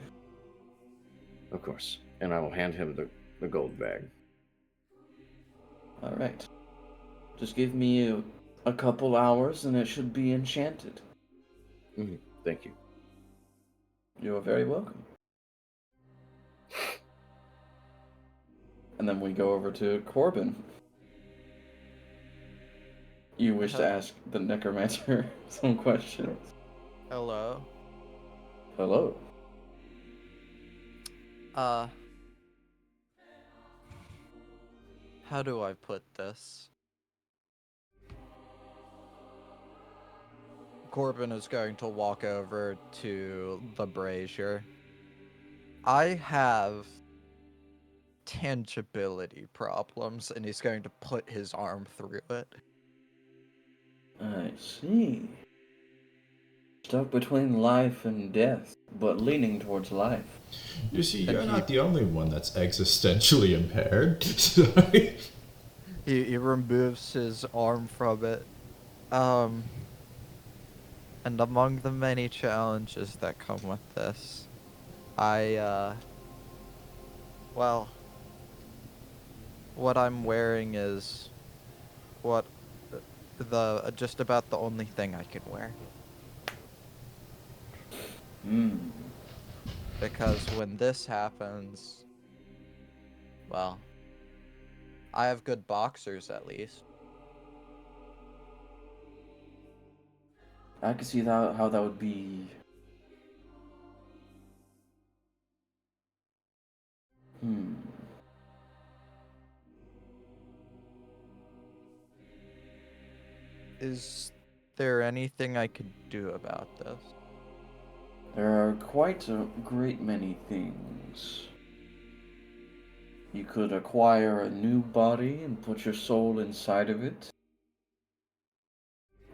[SPEAKER 4] Of course. And I will hand him the gold bag.
[SPEAKER 2] All right. Just give me a couple hours and it should be enchanted.
[SPEAKER 4] Thank you.
[SPEAKER 2] You're very welcome. And then we go over to Qor'byn. You wish to ask the Necromancer some questions.
[SPEAKER 3] Hello.
[SPEAKER 2] Hello.
[SPEAKER 3] How do I put this? Qor'byn is going to walk over to the brazier. I have tangibility problems, and he's going to put his arm through it.
[SPEAKER 2] I see. Stuck between life and death, but leaning towards life.
[SPEAKER 1] You see,
[SPEAKER 3] And
[SPEAKER 1] you're not the only one that's existentially impaired.
[SPEAKER 3] he removes his arm from it. And among the many challenges that come with this, well, what I'm wearing is what just about the only thing I can wear.
[SPEAKER 2] Hmm.
[SPEAKER 3] Because when this happens, well, I have good boxers at least.
[SPEAKER 2] I can see how that would be Hmm.
[SPEAKER 3] Is there anything I could do about this?
[SPEAKER 2] There are quite a great many things. You could acquire a new body and put your soul inside of it.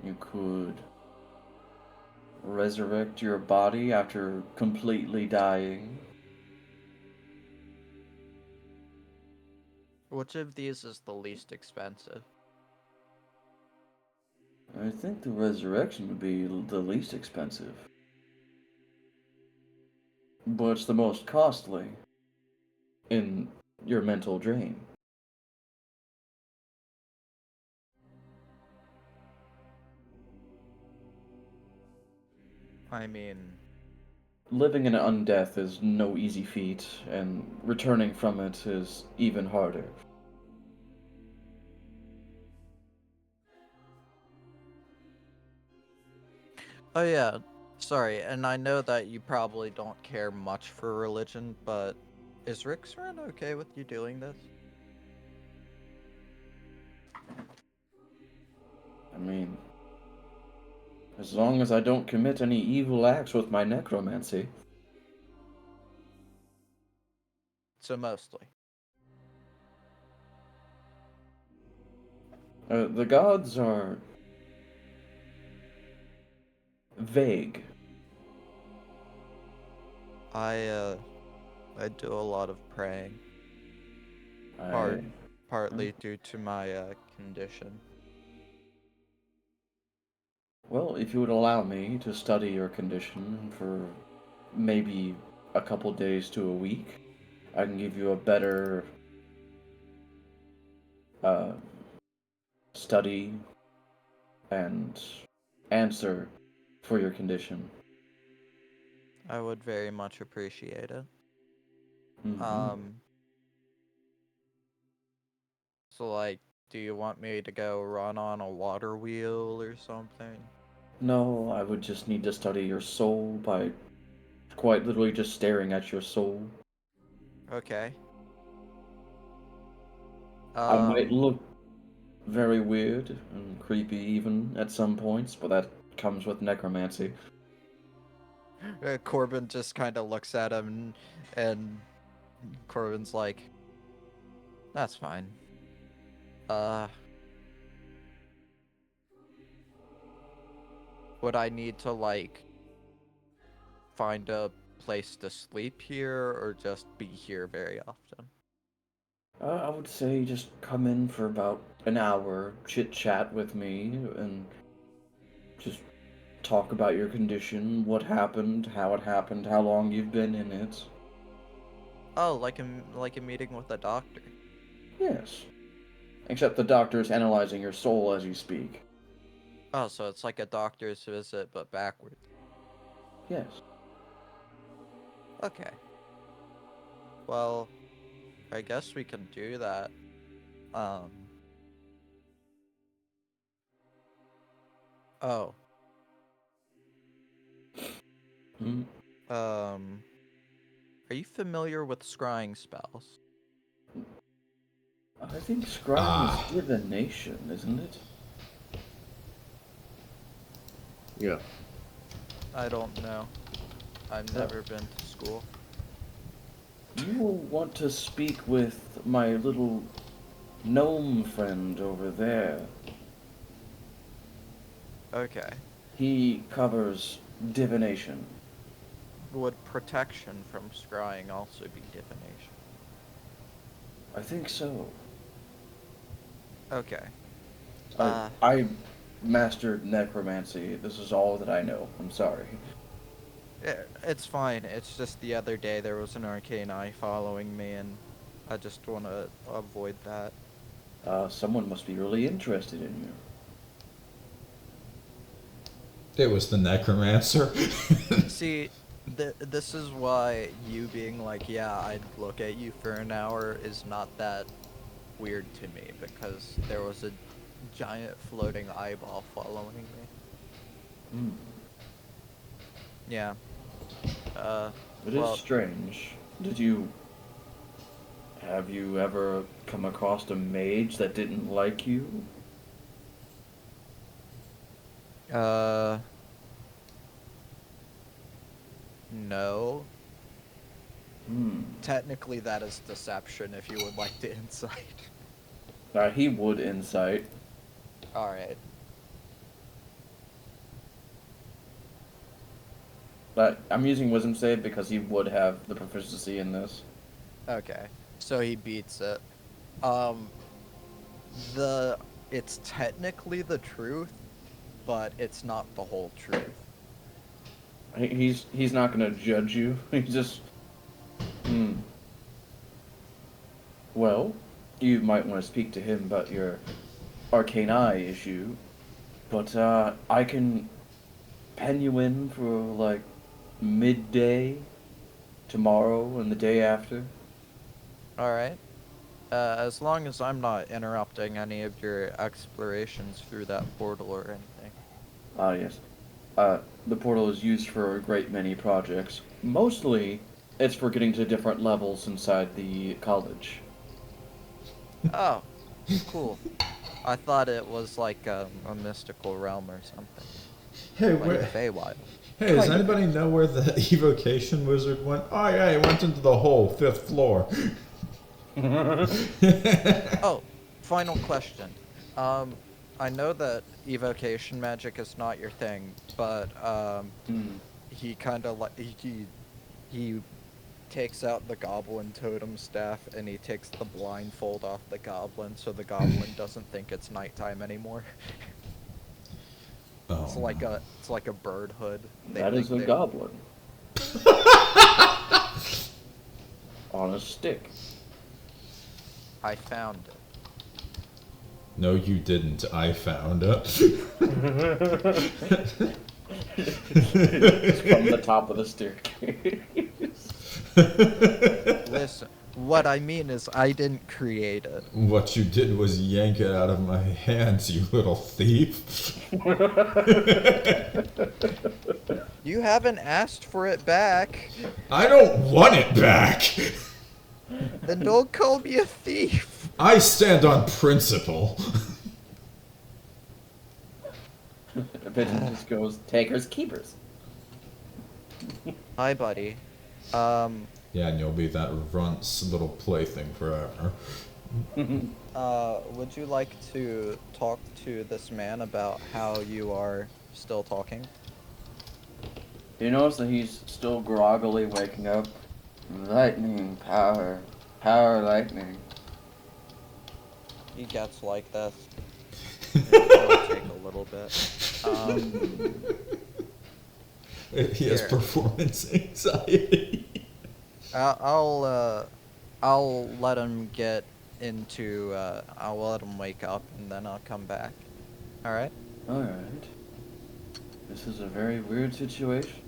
[SPEAKER 2] You could resurrect your body after completely dying.
[SPEAKER 3] Which of these is the least expensive?
[SPEAKER 2] I think the resurrection would be the least expensive. But it's the most costly in your mental drain.
[SPEAKER 3] I mean,
[SPEAKER 2] Living in undeath is no easy feat, and returning from it is even harder.
[SPEAKER 3] oh yeah, sorry, and I know that you probably don't care much for religion, but is Rixran okay with you doing this?
[SPEAKER 2] I mean, as long as I don't commit any evil acts with my necromancy.
[SPEAKER 3] So mostly.
[SPEAKER 2] The gods are vague.
[SPEAKER 3] I do a lot of praying,
[SPEAKER 2] I,
[SPEAKER 3] partly due to my condition.
[SPEAKER 2] well, if you would allow me to study your condition for maybe a couple days to a week, I can give you a better uh, study and answer for your condition.
[SPEAKER 3] I would very much appreciate it.
[SPEAKER 2] Hmm.
[SPEAKER 3] Um, so like, do you want me to go run on a water wheel or something?
[SPEAKER 2] No, I would just need to study your soul by quite literally just staring at your soul.
[SPEAKER 3] Okay.
[SPEAKER 2] I might
[SPEAKER 3] Um,
[SPEAKER 2] look very weird and creepy even at some points, but that comes with necromancy.
[SPEAKER 3] Corbin just kind of looks at him, and Corbin's like, "That's fine." Uh, would I need to like find a place to sleep here, or just be here very often?
[SPEAKER 2] I would say just come in for about an hour, chit chat with me, and just talk about your condition, what happened, how long you've been in it.
[SPEAKER 3] Oh, like a meeting with a doctor.
[SPEAKER 2] Yes. Except the doctor is analyzing your soul as you speak.
[SPEAKER 3] Oh, so it's like a doctor's visit, but backwards.
[SPEAKER 2] Yes.
[SPEAKER 3] Okay. Well, I guess we can do that. Um. Oh.
[SPEAKER 2] Hmm.
[SPEAKER 3] Um. Are you familiar with scrying spells?
[SPEAKER 2] I think scrying is divination, isn't it?
[SPEAKER 4] Yeah.
[SPEAKER 3] I don't know. I've never been to school.
[SPEAKER 2] You will want to speak with my little gnome friend over there.
[SPEAKER 3] Okay.
[SPEAKER 2] He covers divination.
[SPEAKER 3] Would protection from scrying also be divination?
[SPEAKER 2] I think so.
[SPEAKER 3] Okay.
[SPEAKER 2] I mastered necromancy. This is all that I know. I'm sorry.
[SPEAKER 3] It's fine. It's just the other day there was an arcane eye following me, and I just want to avoid that.
[SPEAKER 2] Someone must be really interested in you.
[SPEAKER 1] It was the Necromancer.
[SPEAKER 3] See, this is why you being like, yeah, I'd look at you for an hour is not that weird to me, because there was a giant floating eyeball following me.
[SPEAKER 2] Hmm.
[SPEAKER 3] Yeah.
[SPEAKER 2] It is
[SPEAKER 3] Well,
[SPEAKER 2] strange. Did you Have you ever come across a mage that didn't like you?
[SPEAKER 3] No.
[SPEAKER 2] Hmm.
[SPEAKER 3] Technically, that is deception if you would like to insight.
[SPEAKER 2] He would insight.
[SPEAKER 3] Alright.
[SPEAKER 2] But I'm using wisdom save because he would have the proficiency in this.
[SPEAKER 3] Okay. So he beats it. It's technically the truth, but it's not the whole truth.
[SPEAKER 2] He's not gonna judge you. He's just. Well, you might want to speak to him about your arcane eye issue, but I can pen you in for like midday tomorrow and the day after.
[SPEAKER 3] Alright. As long as I'm not interrupting any of your explorations through that portal or anything.
[SPEAKER 2] Ah, yes. The portal is used for a great many projects. Mostly, it's for getting to different levels inside the college.
[SPEAKER 3] Oh, cool. I thought it was like a mystical realm or something.
[SPEAKER 1] Hey,
[SPEAKER 3] Like
[SPEAKER 1] where,
[SPEAKER 3] Feywild.
[SPEAKER 1] hey, does anybody know where the evocation wizard went? Oh yeah, he went into the hole, 5th floor.
[SPEAKER 3] Oh, final question. I know that evocation magic is not your thing, but he kind of like he takes out the goblin totem staff and he takes the blindfold off the goblin so the goblin doesn't think it's nighttime anymore.
[SPEAKER 1] Oh,
[SPEAKER 3] It's like a bird hood.
[SPEAKER 2] That is a goblin. On a stick.
[SPEAKER 3] I found it.
[SPEAKER 1] no, you didn't. I found it.
[SPEAKER 2] It's from the top of the staircase.
[SPEAKER 3] Listen, what I mean is I didn't create it.
[SPEAKER 1] What you did was yank it out of my hands, you little thief.
[SPEAKER 3] You haven't asked for it back.
[SPEAKER 1] I don't want it back.
[SPEAKER 3] Then don't call me a thief.
[SPEAKER 1] I stand on principle.
[SPEAKER 2] The pigeon just goes, takers, keepers.
[SPEAKER 3] Hi, buddy.
[SPEAKER 1] Yeah, and you'll be that runt's little plaything forever.
[SPEAKER 3] Would you like to talk to this man about how you are still talking?
[SPEAKER 2] You notice that he's still groggily waking up. Lightning, power, power, lightning.
[SPEAKER 3] He gets like this. It'll take a little bit.
[SPEAKER 1] He has
[SPEAKER 3] Here.
[SPEAKER 1] performance anxiety.
[SPEAKER 3] I'll let him get into. I'll let him wake up and then I'll come back. All right.
[SPEAKER 2] Alright. This is a very weird situation.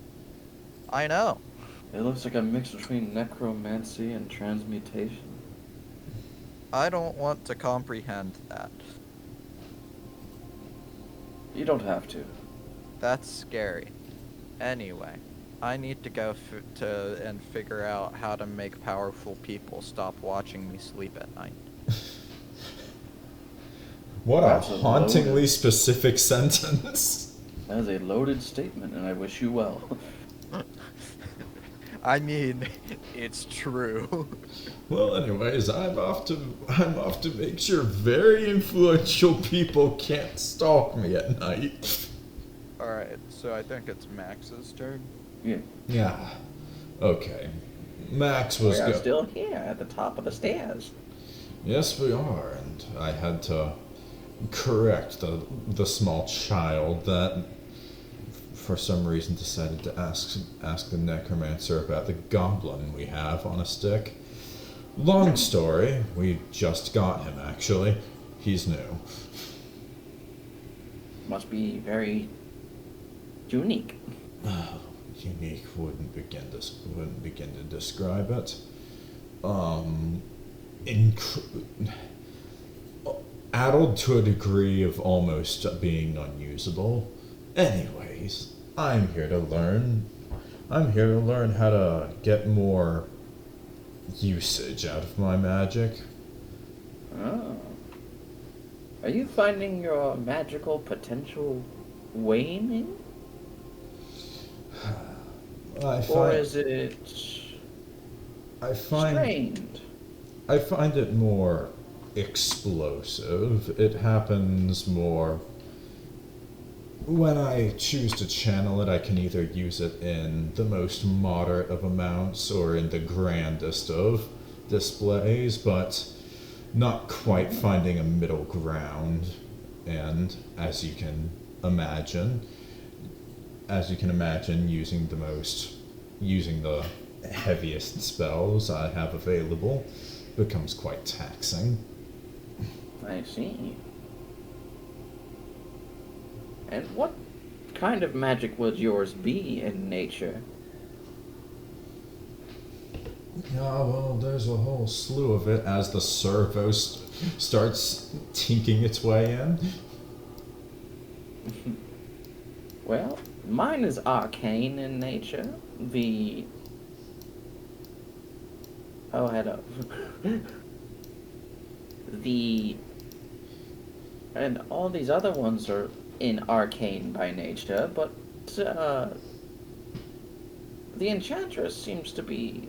[SPEAKER 3] I know.
[SPEAKER 2] It looks like a mix between necromancy and transmutation.
[SPEAKER 3] I don't want to comprehend that.
[SPEAKER 2] You don't have to.
[SPEAKER 3] That's scary. Anyway, I need to go and figure out how to make powerful people stop watching me sleep at night.
[SPEAKER 1] What
[SPEAKER 2] That's
[SPEAKER 1] a
[SPEAKER 2] a
[SPEAKER 1] hauntingly
[SPEAKER 2] loaded-
[SPEAKER 1] specific sentence.
[SPEAKER 2] That is a loaded statement, and I wish you well.
[SPEAKER 3] I mean, it's true.
[SPEAKER 1] Well, anyways, I'm off to make sure very influential people can't stalk me at night.
[SPEAKER 3] Alright, so I think it's Max's turn.
[SPEAKER 2] Yeah.
[SPEAKER 1] Yeah. Okay. Max
[SPEAKER 2] We
[SPEAKER 1] was
[SPEAKER 2] are
[SPEAKER 1] go-
[SPEAKER 2] still here at the top of the stairs.
[SPEAKER 1] Yes, we are, and I had to correct the small child that, for some reason, decided to ask the Necromancer about the goblin we have on a stick. Long story. We just got him, actually. He's new.
[SPEAKER 2] Must be very unique.
[SPEAKER 1] Unique wouldn't begin to describe it. Addled to a degree of almost being unusable. Anyways, I'm here to learn. I'm here to learn how to get more usage out of my magic.
[SPEAKER 2] Oh. Are you finding your magical potential waning? Or is it strained?
[SPEAKER 1] I find it more explosive. It happens more when I choose to channel it. I can either use it in the most moderate of amounts or in the grandest of displays, but not quite finding a middle ground. And as you can imagine, using the heaviest spells I have available becomes quite taxing.
[SPEAKER 2] I see. And what kind of magic would yours be in nature?
[SPEAKER 1] Yeah, well, there's a whole slew of it as the servo starts tinking its way in.
[SPEAKER 2] Well, mine is arcane in nature. Oh, head up. And all these other ones are in arcane by nature, but the enchantress seems to be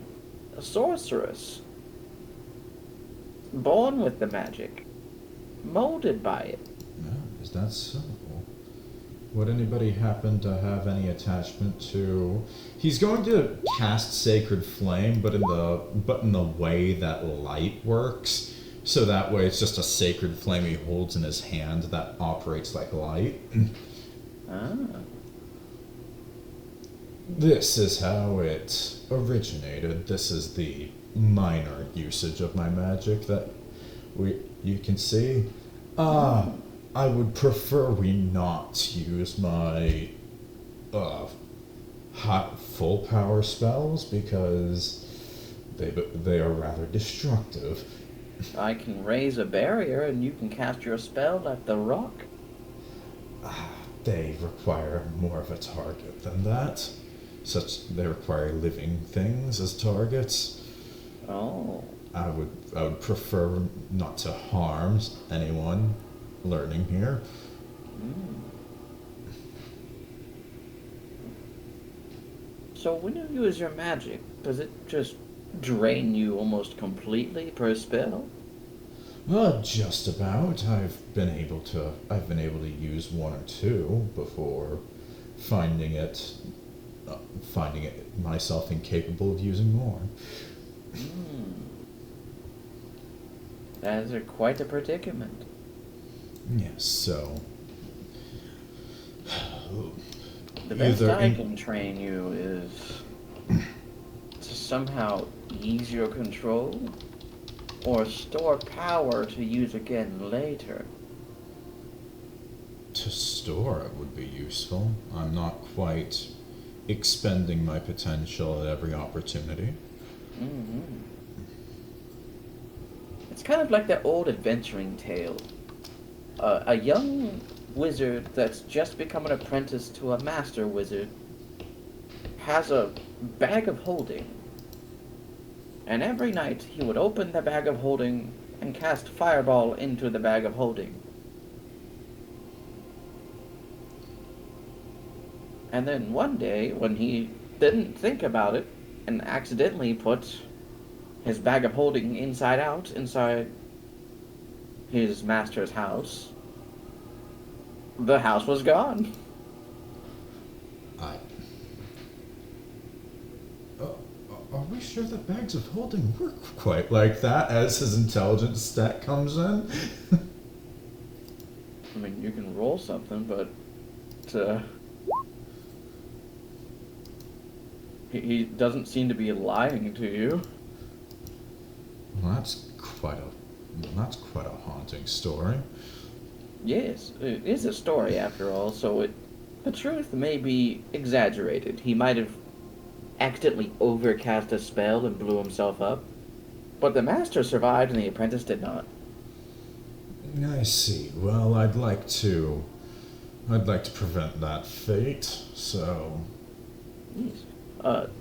[SPEAKER 2] a sorceress. Born with the magic. Molded by it.
[SPEAKER 1] Yeah, is that so? Would anybody happen to have any attachment to... He's going to cast Sacred Flame, but in the way that light works. So that way it's just a Sacred Flame he holds in his hand that operates like light.
[SPEAKER 2] Ah.
[SPEAKER 1] This is how it originated. This is the minor usage of my magic that you can see. I would prefer we not use my full power spells because they are rather destructive.
[SPEAKER 2] I can raise a barrier and you can cast your spell at the rock.
[SPEAKER 1] They require more of a target than that. They require living things as targets.
[SPEAKER 2] Oh.
[SPEAKER 1] I would prefer not to harm anyone learning here.
[SPEAKER 2] So when you use your magic, does it just drain you almost completely per spell?
[SPEAKER 1] Just about. I've been able to use one or two before finding it myself incapable of using more.
[SPEAKER 2] That is quite a predicament.
[SPEAKER 1] Yes, so
[SPEAKER 2] The best I can train you is to somehow ease your control or store power to use again later.
[SPEAKER 1] To store it would be useful. I'm not quite expending my potential at every opportunity.
[SPEAKER 2] It's kind of like that old adventuring tale. A young wizard that's just become an apprentice to a master wizard has a bag of holding. And every night he would open the bag of holding and cast fireball into the bag of holding. And then one day, when he didn't think about it and accidentally put his bag of holding inside out inside his master's house, the house was gone.
[SPEAKER 1] Are we sure the bags of holding work quite like that as his intelligence stat comes in?
[SPEAKER 2] I mean, you can roll something, but he doesn't seem to be lying to you.
[SPEAKER 1] Well, that's quite a haunting story.
[SPEAKER 2] Yes, it is a story after all, so the truth may be exaggerated. He might have accidentally overcast a spell and blew himself up, but the master survived and the apprentice did not.
[SPEAKER 1] I see. Well, I'd like to prevent that fate, so...
[SPEAKER 2] Yes.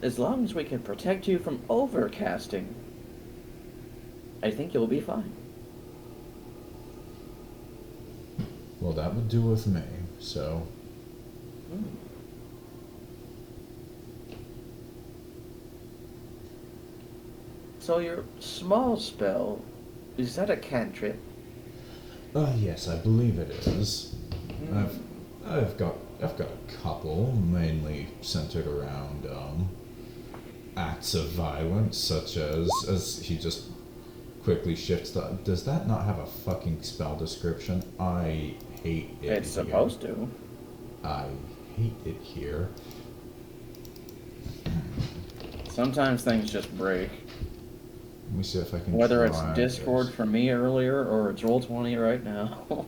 [SPEAKER 2] As long as we can protect you from overcasting, I think you'll be fine.
[SPEAKER 1] Well, that would do with me, so...
[SPEAKER 2] Hmm. So your small spell, is that a cantrip?
[SPEAKER 1] Yes, I believe it is.
[SPEAKER 2] Hmm.
[SPEAKER 1] I've got a couple, mainly centered around acts of violence, such as he just quickly shifts the. Does that not have a fucking spell description? I hate it.
[SPEAKER 2] It's supposed to.
[SPEAKER 1] I hate it here.
[SPEAKER 2] Sometimes things just break.
[SPEAKER 1] Let me see if I can.
[SPEAKER 2] Whether it's
[SPEAKER 1] try
[SPEAKER 2] Discord
[SPEAKER 1] this.
[SPEAKER 2] for me earlier or it's Roll20 right now.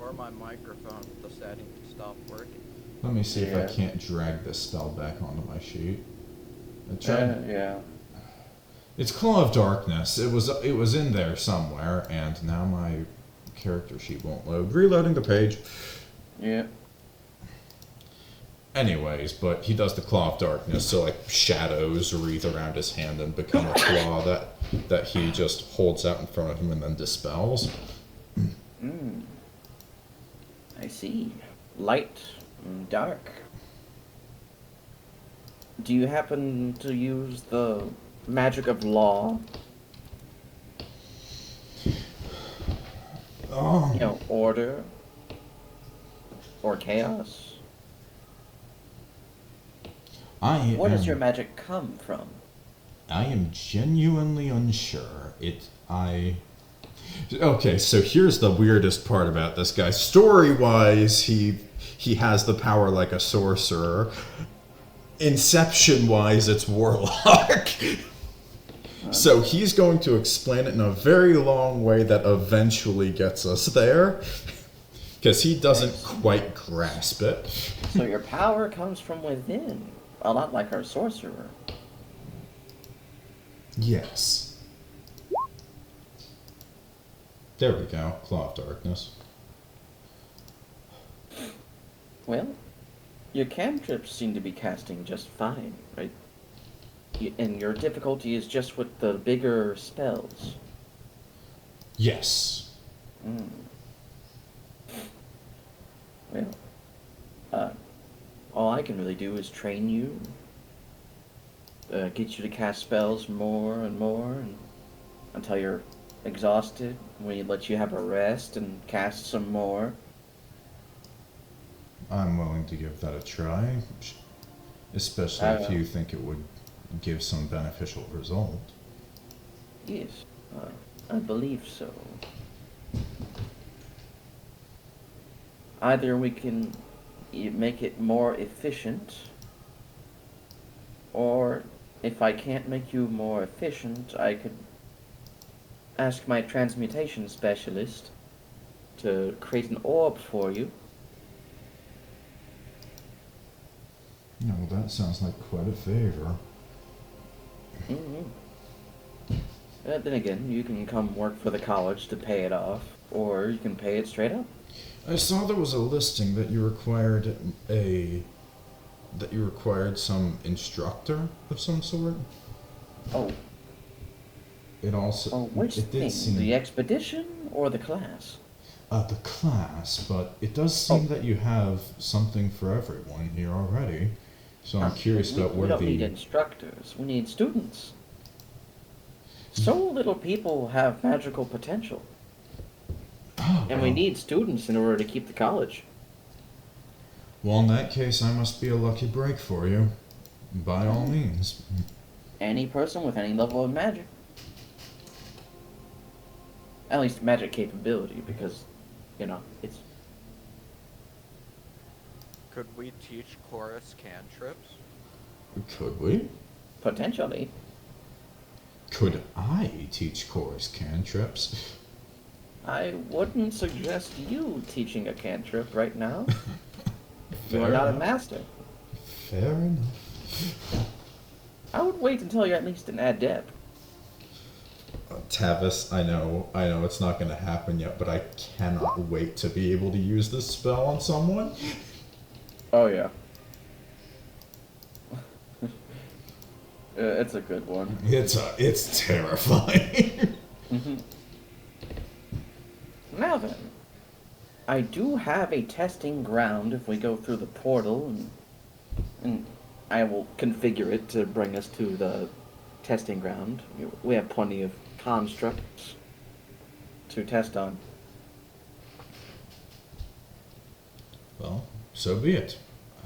[SPEAKER 3] Or my microphone deciding to stop working.
[SPEAKER 1] Let me see if I
[SPEAKER 2] Yeah.
[SPEAKER 1] can't drag this spell back onto my sheet. I tried.
[SPEAKER 2] Yeah.
[SPEAKER 1] It's Claw of Darkness. It was in there somewhere, and now my character sheet won't load. Reloading the page.
[SPEAKER 2] Yeah.
[SPEAKER 1] Anyways, but he does the Claw of Darkness, so like shadows wreath around his hand and become a claw that he just holds out in front of him and then dispels.
[SPEAKER 2] Hmm. I see. Light and dark. Do you happen to use the magic of law?
[SPEAKER 1] Oh.
[SPEAKER 2] You know, order? Or chaos? Where does your magic come from?
[SPEAKER 1] I am genuinely unsure. Okay, so here's the weirdest part about this guy. Story-wise, he has the power like a sorcerer. Inception-wise, it's Warlock. So he's going to explain it in a very long way that eventually gets us there. Because he doesn't quite grasp it.
[SPEAKER 2] So your power comes from within. A lot like our sorcerer.
[SPEAKER 1] Yes. There we go. Claw of Darkness.
[SPEAKER 2] Well, your cantrips seem to be casting just fine, right? And your difficulty is just with the bigger spells.
[SPEAKER 1] Yes.
[SPEAKER 2] Mm. Well, all I can really do is train you, get you to cast spells more and more, until you're exhausted. We let you have a rest and cast some more.
[SPEAKER 1] I'm willing to give that a try, especially if you think it would give some beneficial result.
[SPEAKER 2] Yes, I believe so. Either we can make it more efficient, or if I can't make you more efficient, I could ask my transmutation specialist to create an orb for you.
[SPEAKER 1] No, that sounds like quite a favor.
[SPEAKER 2] Mm-hmm. Then again, you can come work for the college to pay it off, or you can pay it straight up.
[SPEAKER 1] I saw there was a listing that you required some instructor of some sort.
[SPEAKER 2] Oh,
[SPEAKER 1] It also
[SPEAKER 2] which
[SPEAKER 1] it
[SPEAKER 2] thing?
[SPEAKER 1] did seem
[SPEAKER 2] The expedition or the class?
[SPEAKER 1] the class, but it does seem that you have something for everyone here already. So I'm curious about
[SPEAKER 2] we
[SPEAKER 1] where
[SPEAKER 2] don't
[SPEAKER 1] the
[SPEAKER 2] need instructors. We need students. So little people have magical potential, and we
[SPEAKER 1] well.
[SPEAKER 2] need students in order to keep the college.
[SPEAKER 1] Well, in that case, I must be a lucky break for you. By all means.
[SPEAKER 2] Any person with any level of magic. At least magic capability, because, it's...
[SPEAKER 3] Could we teach Chorus cantrips?
[SPEAKER 1] Could we?
[SPEAKER 2] Potentially.
[SPEAKER 1] Could I teach Chorus cantrips?
[SPEAKER 2] I wouldn't suggest you teaching a cantrip right now. You
[SPEAKER 1] Fair
[SPEAKER 2] are not a
[SPEAKER 1] enough.
[SPEAKER 2] master.
[SPEAKER 1] Fair enough.
[SPEAKER 2] I would wait until you're at least an adept.
[SPEAKER 1] Tavis, I know it's not going to happen yet, but I cannot wait to be able to use this spell on someone.
[SPEAKER 2] Oh, yeah. It's a good one.
[SPEAKER 1] It's terrifying.
[SPEAKER 2] Now then, I do have a testing ground if we go through the portal, and I will configure it to bring us to the testing ground. We have plenty of constructs to test on.
[SPEAKER 1] Well, so be it.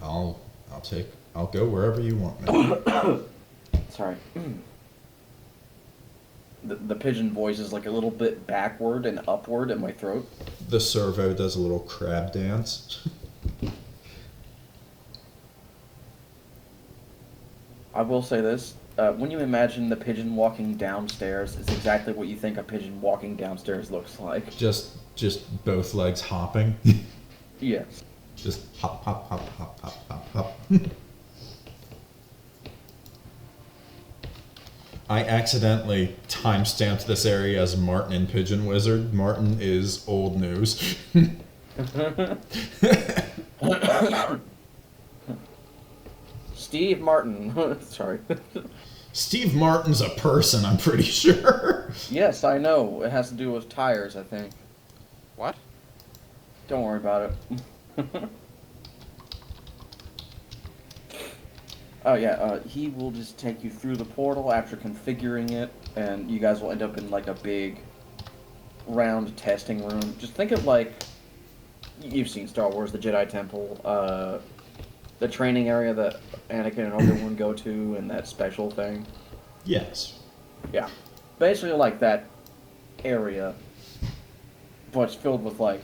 [SPEAKER 1] I'll go wherever you want me.
[SPEAKER 2] Sorry. The pigeon voice is like a little bit backward and upward in my throat.
[SPEAKER 1] The servo does a little crab dance.
[SPEAKER 2] I will say this. When you imagine the pigeon walking downstairs, it's exactly what you think a pigeon walking downstairs looks like.
[SPEAKER 1] Just both legs hopping.
[SPEAKER 2] Yes.
[SPEAKER 1] Just hop, hop, hop, hop, hop, hop, hop. I accidentally timestamped this area as Martin and Pigeon Wizard. Martin is old news.
[SPEAKER 2] Steve Martin. Sorry.
[SPEAKER 1] Steve Martin's a person, I'm pretty sure.
[SPEAKER 2] Yes, I know. It has to do with tires, I think.
[SPEAKER 3] What?
[SPEAKER 2] Don't worry about it. Oh yeah, he will just take you through the portal after configuring it, and you guys will end up in like a big round testing room. Just think of like, you've seen Star Wars, the Jedi Temple, the training area that Anakin and Obi-Wan go to, and that special thing.
[SPEAKER 1] Yes.
[SPEAKER 2] Yeah. Basically like that area, but it's filled with like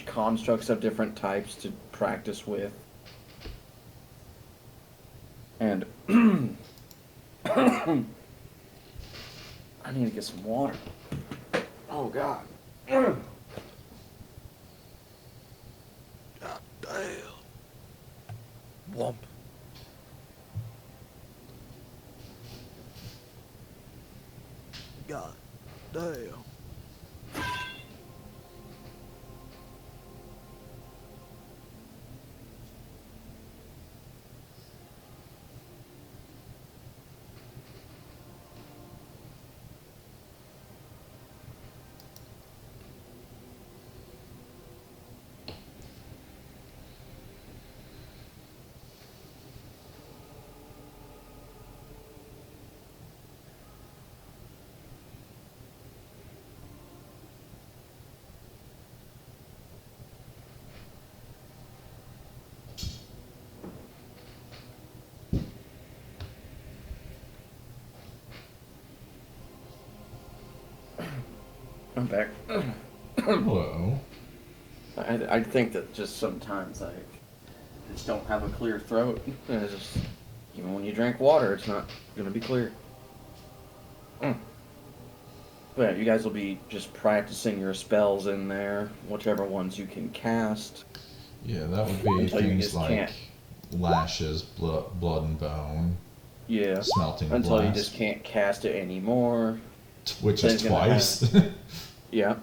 [SPEAKER 2] constructs of different types to practice with. And I need to get some water. Oh God.
[SPEAKER 3] God damn. Womp. God damn.
[SPEAKER 2] I'm back.
[SPEAKER 1] Hello.
[SPEAKER 2] I think that just sometimes I just don't have a clear throat. And it's just, even when you drink water, it's not gonna be clear. But yeah, you guys will be just practicing your spells in there, whichever ones you can cast.
[SPEAKER 1] Yeah, that would be
[SPEAKER 2] Until you
[SPEAKER 1] things
[SPEAKER 2] just
[SPEAKER 1] like
[SPEAKER 2] can't.
[SPEAKER 1] lashes, blood and bone,
[SPEAKER 2] Yeah.
[SPEAKER 1] smelting
[SPEAKER 2] Until you
[SPEAKER 1] blast,
[SPEAKER 2] just can't cast it anymore.
[SPEAKER 1] which
[SPEAKER 2] then
[SPEAKER 1] is
[SPEAKER 2] you're gonna
[SPEAKER 1] twice.
[SPEAKER 2] Yeah.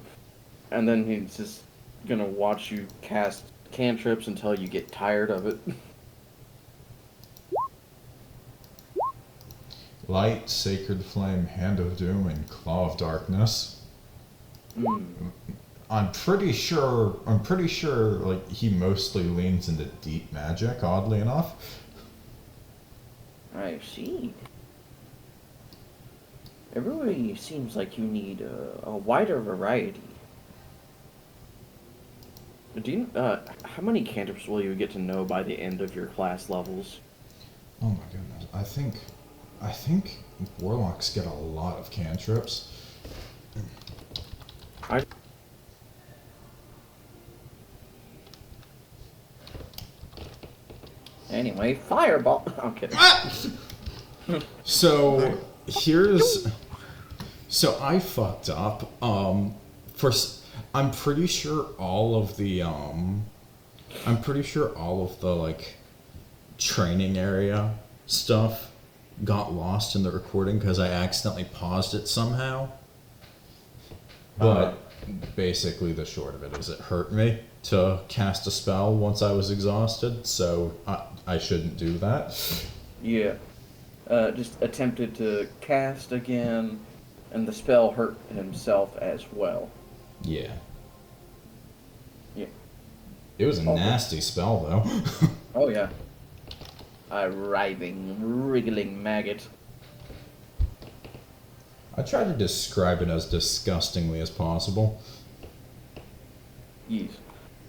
[SPEAKER 2] And then he's just gonna watch you cast cantrips until you get tired of it.
[SPEAKER 1] Light, Sacred Flame, Hand of Doom, and Claw of Darkness. I'm pretty sure, like, he mostly leans into deep magic, oddly enough.
[SPEAKER 2] I see. It really seems like you need a wider variety. Do you, how many cantrips will you get to know by the end of your class levels?
[SPEAKER 1] Oh my goodness, I think warlocks get a lot of cantrips.
[SPEAKER 2] Anyway, fireball. I'm kidding.
[SPEAKER 1] So so I fucked up. I'm pretty sure all of the like training area stuff got lost in the recording because I accidentally paused it somehow. But basically the short of it is it hurt me to cast a spell once I was exhausted, so I shouldn't do that.
[SPEAKER 2] Yeah. Just attempted to cast again, And the spell hurt himself as well.
[SPEAKER 1] Yeah.
[SPEAKER 2] Yeah.
[SPEAKER 1] It was a
[SPEAKER 2] Okay.
[SPEAKER 1] nasty spell, though.
[SPEAKER 2] Oh, yeah. A writhing, wriggling maggot.
[SPEAKER 1] I tried to describe it as disgustingly as possible.
[SPEAKER 2] Yes.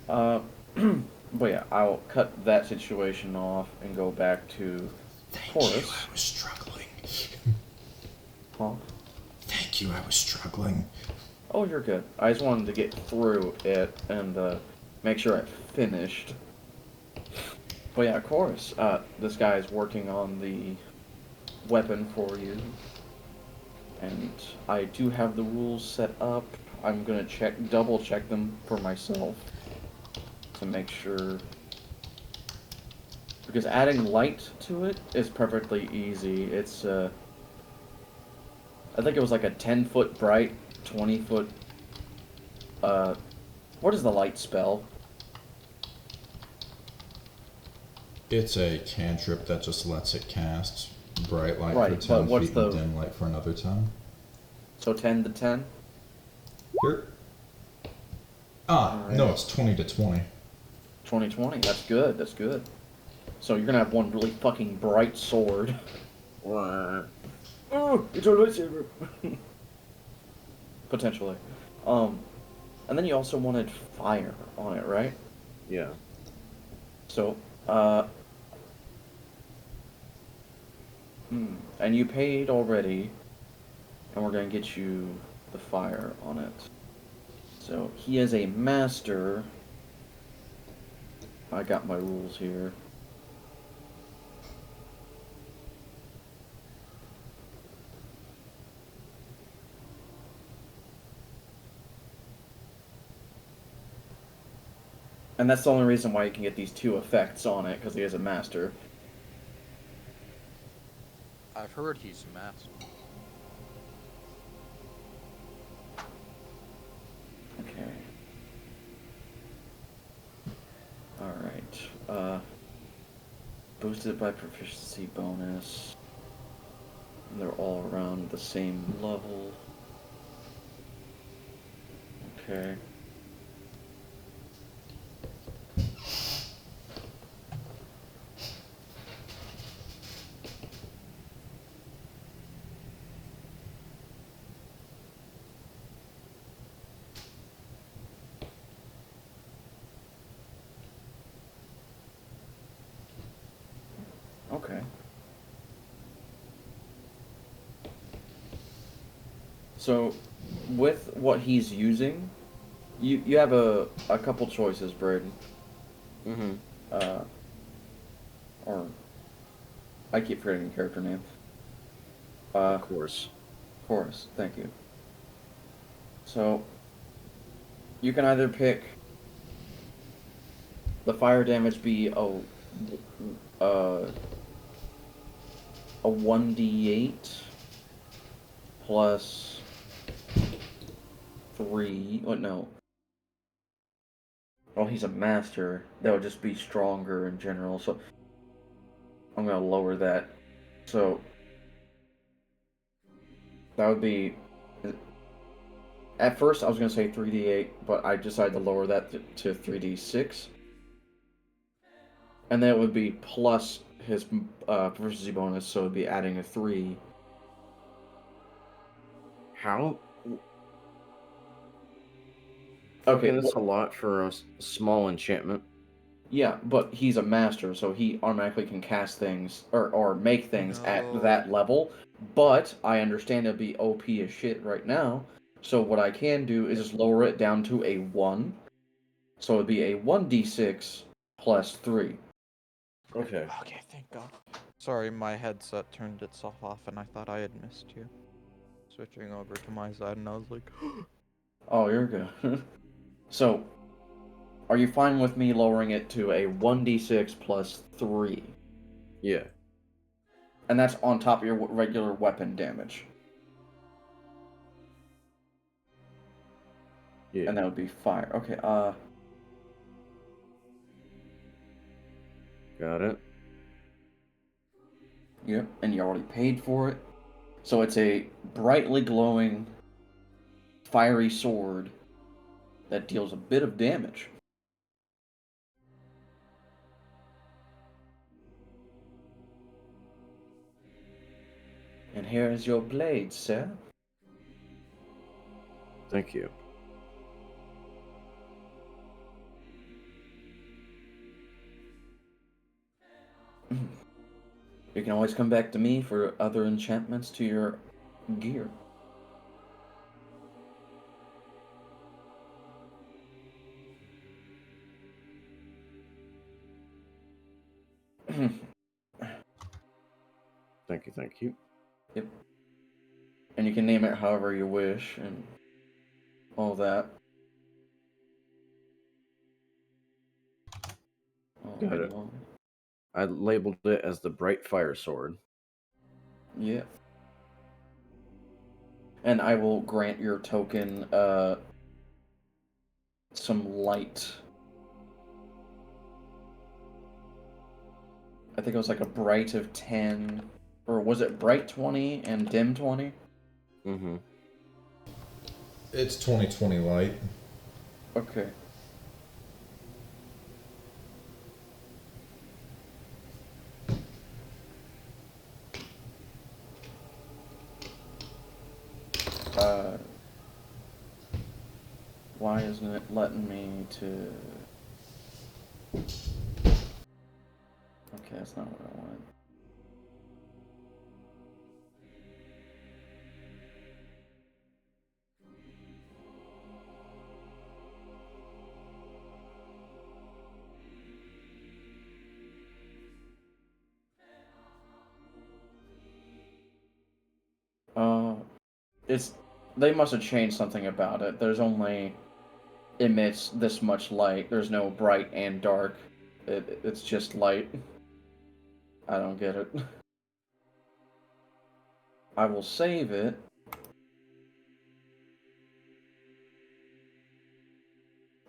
[SPEAKER 2] But yeah, I'll cut that situation off and go back to Corus.
[SPEAKER 1] I was struggling.
[SPEAKER 2] Huh?
[SPEAKER 1] Thank you, I was struggling.
[SPEAKER 2] Oh, you're good. I just wanted to get through it and make sure I finished. But yeah, Corus, this guy is working on the weapon for you. And I do have the rules set up. I'm gonna double check them for myself to make sure. Because adding light to it is perfectly easy. It's I think it was like a 10-foot bright, 20-foot. What is the light spell?
[SPEAKER 1] It's a cantrip that just lets it cast bright light
[SPEAKER 2] Right,
[SPEAKER 1] for
[SPEAKER 2] but
[SPEAKER 1] 10
[SPEAKER 2] what's
[SPEAKER 1] feet
[SPEAKER 2] the-
[SPEAKER 1] and dim light for another 10.
[SPEAKER 2] So 10 to 10?
[SPEAKER 1] Here. Ah,
[SPEAKER 2] Alright.
[SPEAKER 1] no, it's 20 to 20.
[SPEAKER 2] 2020. That's good. That's good. So you're gonna have one really fucking bright sword.
[SPEAKER 4] Wah.
[SPEAKER 2] Oh, it's a lightsaber. Potentially. And then you also wanted fire on it, right?
[SPEAKER 4] Yeah.
[SPEAKER 2] So, and you paid already, and we're gonna get you the fire on it. So he is a master. I got my rules here. And that's the only reason why you can get these two effects on it, because he is a master.
[SPEAKER 3] I've heard he's a master.
[SPEAKER 2] Okay. Alright. Boosted by proficiency bonus. And they're all around the same level. Okay. Okay. So, with what he's using, you have a couple choices, Braden.
[SPEAKER 4] Mm-hmm.
[SPEAKER 2] Or I keep forgetting your character name.
[SPEAKER 4] Of course.
[SPEAKER 2] Chorus, thank you. So, you can either pick the fire damage be a 1d8 plus 3. What? No. Well, he's a master. That would just be stronger in general. So I'm gonna lower that. So that would be. At first, I was gonna say 3d8, but I decided to lower that to 3d6. And then it would be plus his proficiency bonus, so it'd be adding a 3.
[SPEAKER 4] How?
[SPEAKER 2] Okay,
[SPEAKER 4] Okay, that's a lot for a small enchantment.
[SPEAKER 2] yeah, but he's a master, so he automatically can cast things or make things at
[SPEAKER 3] No.
[SPEAKER 2] that level. But I understand it'd be OP as shit right now. So what I can do is just lower it down to a 1. So it'd be a 1d6 plus 3.
[SPEAKER 4] Okay.
[SPEAKER 3] Okay, thank God. Sorry, my headset turned itself off and I thought I had missed you. Switching over to my side and I was like,
[SPEAKER 2] Oh, you're good. So, are you fine with me lowering it to a 1d6 plus 3?
[SPEAKER 4] Yeah.
[SPEAKER 2] And that's on top of your regular weapon damage.
[SPEAKER 4] Yeah.
[SPEAKER 2] And that would be fire. Okay,
[SPEAKER 4] Got it.
[SPEAKER 2] yep, and you already paid for it. So it's a brightly glowing, fiery sword that deals a bit of damage. And here is your blade, sir.
[SPEAKER 4] Thank you.
[SPEAKER 2] You can always come back to me for other enchantments to your gear.
[SPEAKER 4] Thank you, thank you.
[SPEAKER 2] Yep. And you can name it however you wish and all that.
[SPEAKER 4] Got it.
[SPEAKER 2] Well,
[SPEAKER 4] I labeled it as the Bright Fire Sword.
[SPEAKER 2] yeah. And I will grant your token some light. I think it was like a bright of 10, or was it bright 20 and dim 20?
[SPEAKER 4] Mm-hmm.
[SPEAKER 1] It's 2020 light.
[SPEAKER 2] Okay. Why isn't it letting me to... Okay, that's not what I wanted. They must have changed something about it. There's only emits this much light. There's no bright and dark. It's just light. I don't get it. I will save it.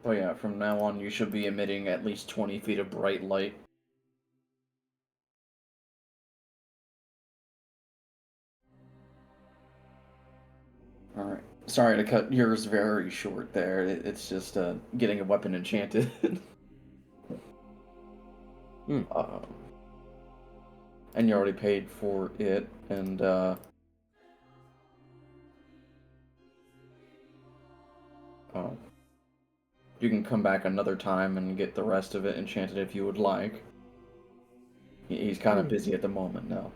[SPEAKER 2] Oh yeah, from now on you should be emitting at least 20 feet of bright light. Alright. Sorry to cut yours very short there. It's just getting a weapon enchanted. um, and you already paid for it, and you can come back another time and get the rest of it enchanted if you would like. He's kind of busy at the moment now.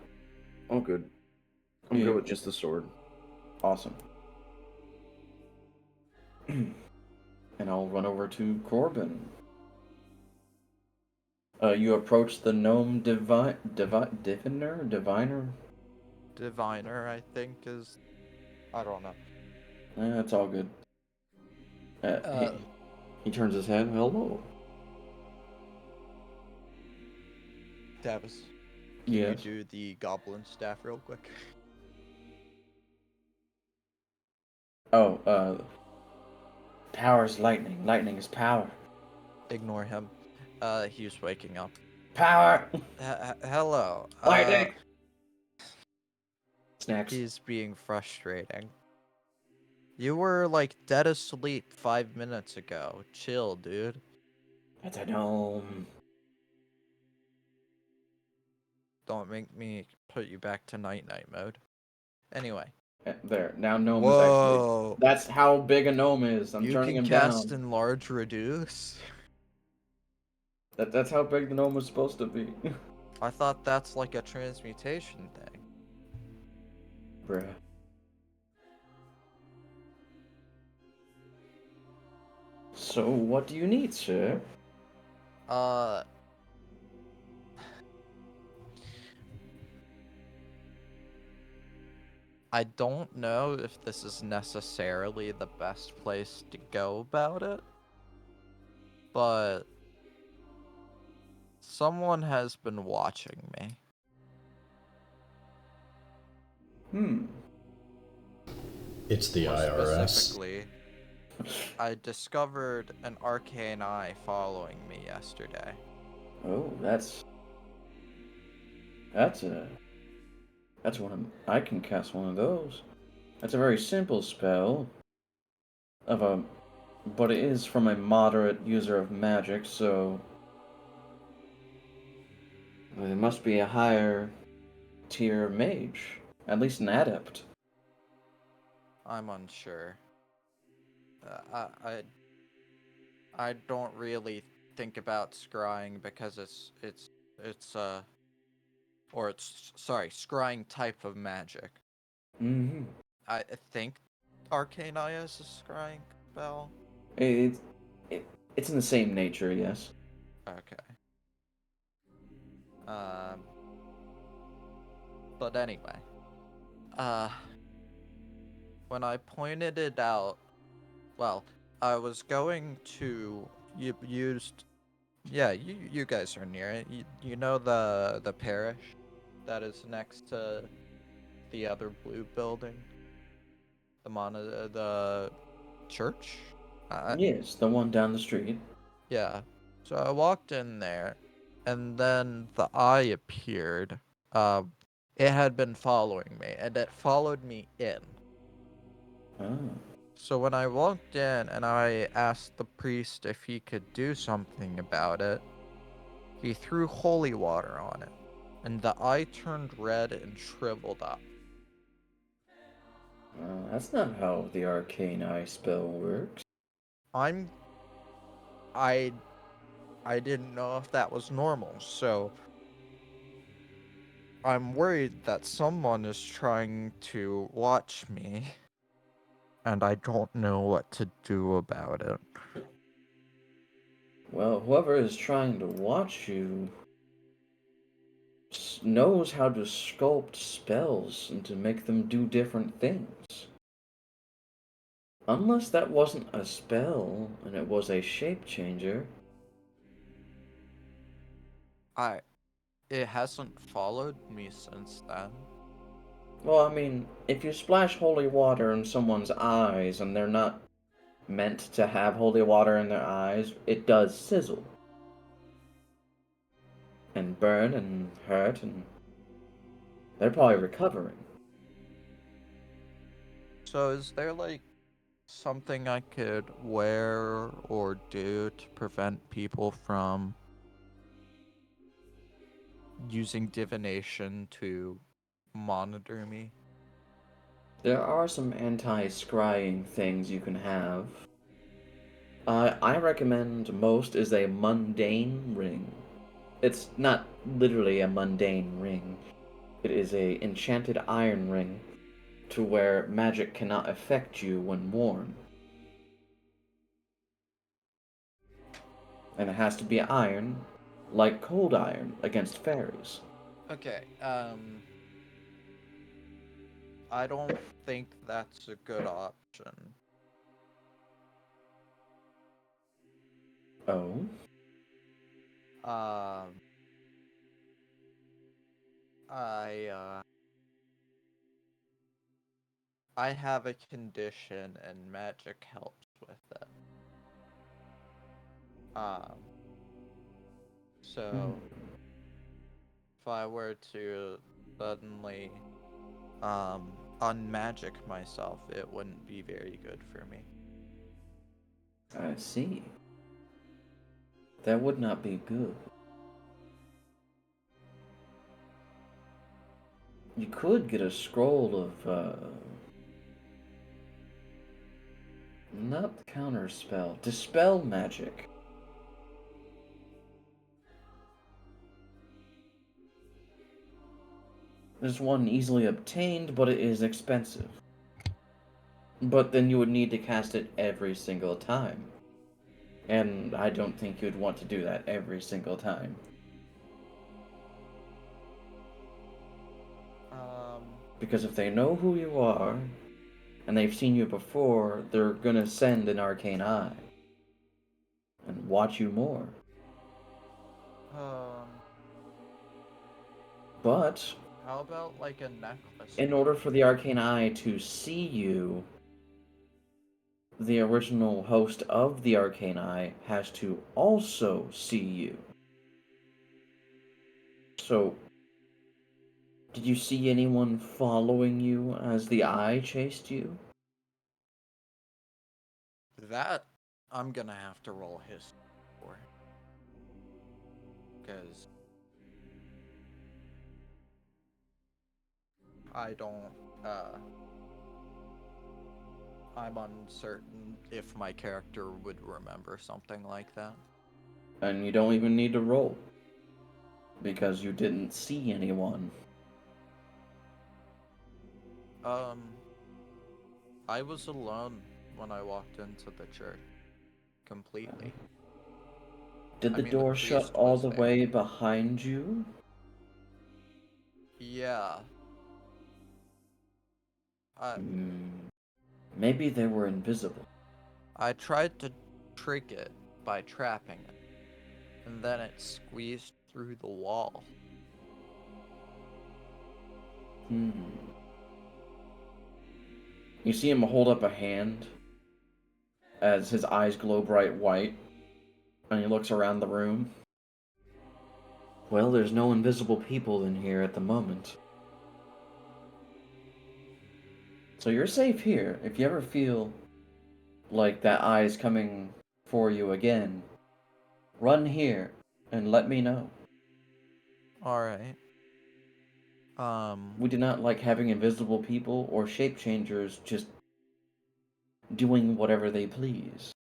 [SPEAKER 4] Oh, good. I'm good with just the sword.
[SPEAKER 2] Awesome. And I'll run over to Qor'byn. You approach the gnome diviner?
[SPEAKER 3] Diviner, I think, is... I don't know.
[SPEAKER 2] That's all good. He turns his head. Hello.
[SPEAKER 3] Tavis, can
[SPEAKER 2] Yes.
[SPEAKER 3] you do the goblin staff real quick?
[SPEAKER 2] Oh, power is lightning. Lightning is power.
[SPEAKER 3] Ignore him. He's waking up.
[SPEAKER 2] Power!
[SPEAKER 3] Hello.
[SPEAKER 2] Lightning! Snacks.
[SPEAKER 3] He's being frustrating. You were, like, dead asleep 5 minutes ago. Chill, dude.
[SPEAKER 2] That's a gnome.
[SPEAKER 3] Don't make me put you back to night-night mode. Anyway.
[SPEAKER 2] There. Now gnome is
[SPEAKER 3] Whoa.
[SPEAKER 2] actually... That's how big a gnome is. I'm
[SPEAKER 3] You
[SPEAKER 2] turning
[SPEAKER 3] can
[SPEAKER 2] him
[SPEAKER 3] cast
[SPEAKER 2] down.
[SPEAKER 3] Enlarge Reduce?
[SPEAKER 2] That's how big the gnome was supposed to be.
[SPEAKER 3] I thought that's like a transmutation thing.
[SPEAKER 2] Bruh. So, what do you need, sir?
[SPEAKER 3] I don't know if this is necessarily the best place to go about it, but someone has been watching me.
[SPEAKER 1] It's the
[SPEAKER 3] More
[SPEAKER 1] IRS.
[SPEAKER 3] specifically, I discovered an arcane eye following me yesterday.
[SPEAKER 2] Oh, that's a That's I can cast one of those. That's a very simple spell. But it is from a moderate user of magic, so it must be a higher tier mage, at least an adept.
[SPEAKER 3] I'm unsure. I don't really think about scrying because it's scrying type of magic.
[SPEAKER 2] Mm-hmm.
[SPEAKER 3] I think Arcane Eye is a scrying spell.
[SPEAKER 2] It, it's in the same nature, yes.
[SPEAKER 3] Okay. But anyway, uh, when I pointed it out, well, I was going to you guys are near it. You know the parish that is next to the other blue building, the church.
[SPEAKER 2] Yes, the one down the street.
[SPEAKER 3] Yeah. So I walked in there, and then the eye appeared. It had been following me, and it followed me in.
[SPEAKER 2] Ah.
[SPEAKER 3] So when I walked in and I asked the priest if he could do something about it, he threw holy water on it, and the eye turned red and shriveled up.
[SPEAKER 2] That's not how the arcane eye spell works.
[SPEAKER 3] I'm I I didn't know if that was normal, so I'm worried that someone is trying to watch me, and I don't know what to do about it.
[SPEAKER 2] Well, whoever is trying to watch you knows how to sculpt spells and to make them do different things. Unless that wasn't a spell and it was a shape changer.
[SPEAKER 3] It hasn't followed me since then.
[SPEAKER 2] Well, I mean, if you splash holy water in someone's eyes and they're not meant to have holy water in their eyes, it does sizzle. And burn and hurt, and they're probably recovering.
[SPEAKER 3] So is there like something I could wear or do to prevent people from using divination to monitor me?
[SPEAKER 2] There are some anti-scrying things you can have. I recommend most is a mundane ring. It's not literally a mundane ring. It is a enchanted iron ring to where magic cannot affect you when worn. And it has to be iron, like cold iron, against fairies.
[SPEAKER 3] Okay, I don't think that's a good option.
[SPEAKER 2] Oh?
[SPEAKER 3] Um, I I have a condition and magic helps with it. Um, so if I were to suddenly unmagic myself, it wouldn't be very good for me.
[SPEAKER 2] I see. That would not be good. You could get a scroll of, not counterspell, dispel magic. There's one easily obtained, but it is expensive. But then you would need to cast it every single time. And I don't think you'd want to do that every single time. Because if they know who you are, and they've seen you before, they're gonna send an arcane eye. And watch you more. But
[SPEAKER 3] How about like a necklace?
[SPEAKER 2] in order for the arcane eye to see you, the original host of the arcane eye has to also see you. So, Did you see anyone following you as the eye chased you?
[SPEAKER 3] That I'm gonna have to roll his for. Because I don't, I'm uncertain if my character would remember something like that.
[SPEAKER 2] And you don't even need to roll. Because you didn't see anyone.
[SPEAKER 3] I was alone when I walked into the church. Completely.
[SPEAKER 2] Did the door shut
[SPEAKER 3] priest
[SPEAKER 2] all
[SPEAKER 3] was
[SPEAKER 2] the
[SPEAKER 3] there.
[SPEAKER 2] way behind you?
[SPEAKER 3] Yeah.
[SPEAKER 2] Maybe they were invisible.
[SPEAKER 3] I tried to trick it by trapping it, and then it squeezed through the wall.
[SPEAKER 2] You see him hold up a hand as his eyes glow bright white, and he looks around the room. Well, there's no invisible people in here at the moment. So you're safe here. If you ever feel like that eye is coming for you again, run here and let me know.
[SPEAKER 3] Alright.
[SPEAKER 2] We do not like having invisible people or shape changers just doing whatever they please.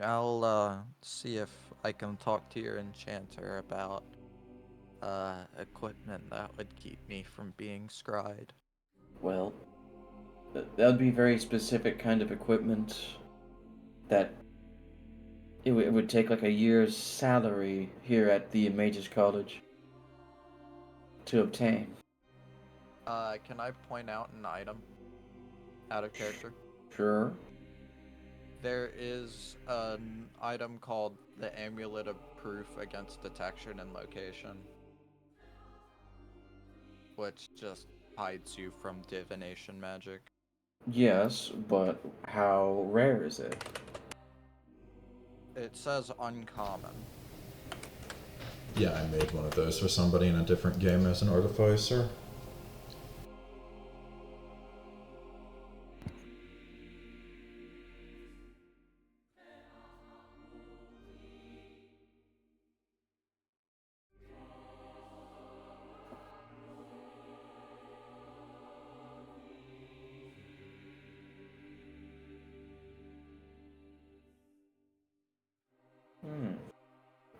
[SPEAKER 3] I'll see if I can talk to your enchanter about equipment that would keep me from being scryed.
[SPEAKER 2] Well, that would be very specific kind of equipment that it would take like a year's salary here at the Mage's College to obtain.
[SPEAKER 3] Can I point out an item out of character?
[SPEAKER 2] Sure.
[SPEAKER 3] There is an item called the Amulet of Proof against Detection and Location, which just hides you from divination magic.
[SPEAKER 2] Yes, but how rare is it?
[SPEAKER 3] It says uncommon.
[SPEAKER 1] Yeah, I made one of those for somebody in a different game as an artificer.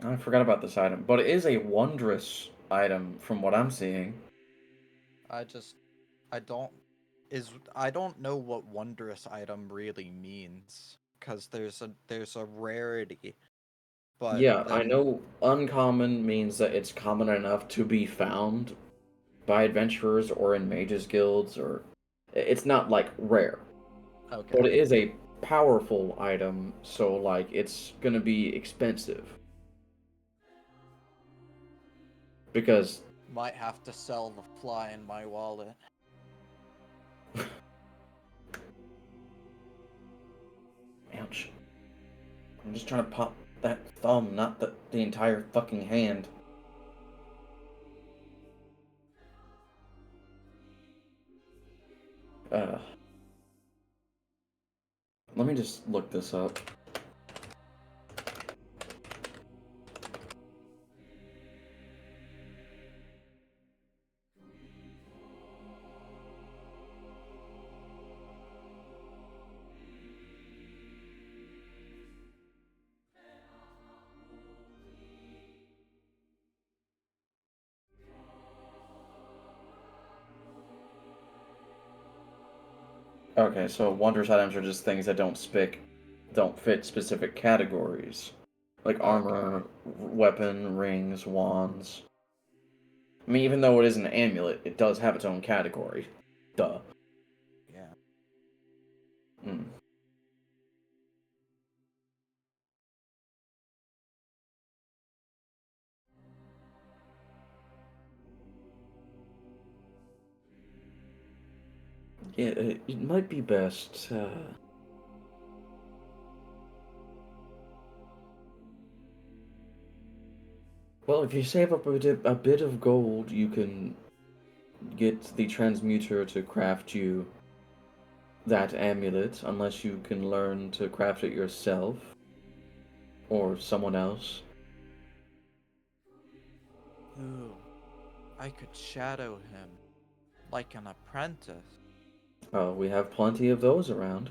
[SPEAKER 2] I forgot about this item, but it is a wondrous item from what I'm seeing.
[SPEAKER 3] I don't know what wondrous item really means, because there's a rarity. But
[SPEAKER 2] Yeah, I
[SPEAKER 3] then,
[SPEAKER 2] know uncommon means that it's common enough to be found by adventurers or in mages guilds, or it's not like rare.
[SPEAKER 3] okay.
[SPEAKER 2] But it is a powerful item, so like it's gonna be expensive. Because
[SPEAKER 3] Might have to sell the fly in my wallet.
[SPEAKER 2] ouch. I'm just trying to pop that thumb, not the entire fucking hand. Let me just look this up. Okay, so wondrous items are just things that don't fit specific categories. Like armor, weapon, rings, wands. I mean, even though it is an amulet, it does have its own category. Duh.
[SPEAKER 3] Yeah.
[SPEAKER 2] Mm. Yeah, it might be best. Well, if you save up a bit of gold, you can get the Transmuter to craft you that amulet unless you can learn to craft it yourself or someone else.
[SPEAKER 5] Ooh, I could shadow him like an apprentice.
[SPEAKER 2] We have plenty of those around.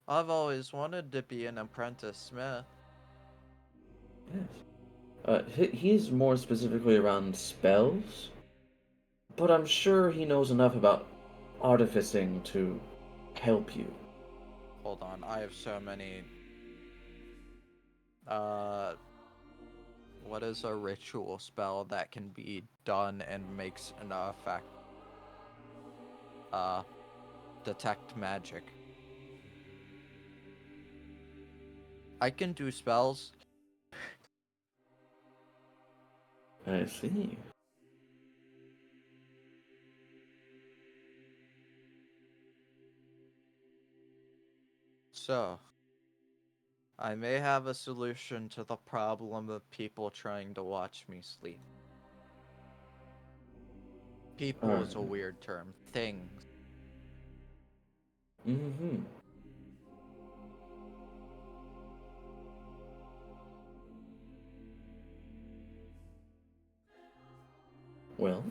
[SPEAKER 3] I've always wanted to be an apprentice smith.
[SPEAKER 2] Yes. He's more specifically around spells, but I'm sure he knows enough about artificing to help you.
[SPEAKER 3] Hold on, I have so many. What is a ritual spell that can be done and makes an effect? Detect magic. I can do spells.
[SPEAKER 2] I see.
[SPEAKER 3] So, I may have a solution to the problem of people trying to watch me sleep. People is a weird term. Things.
[SPEAKER 2] Mm-hmm. Well,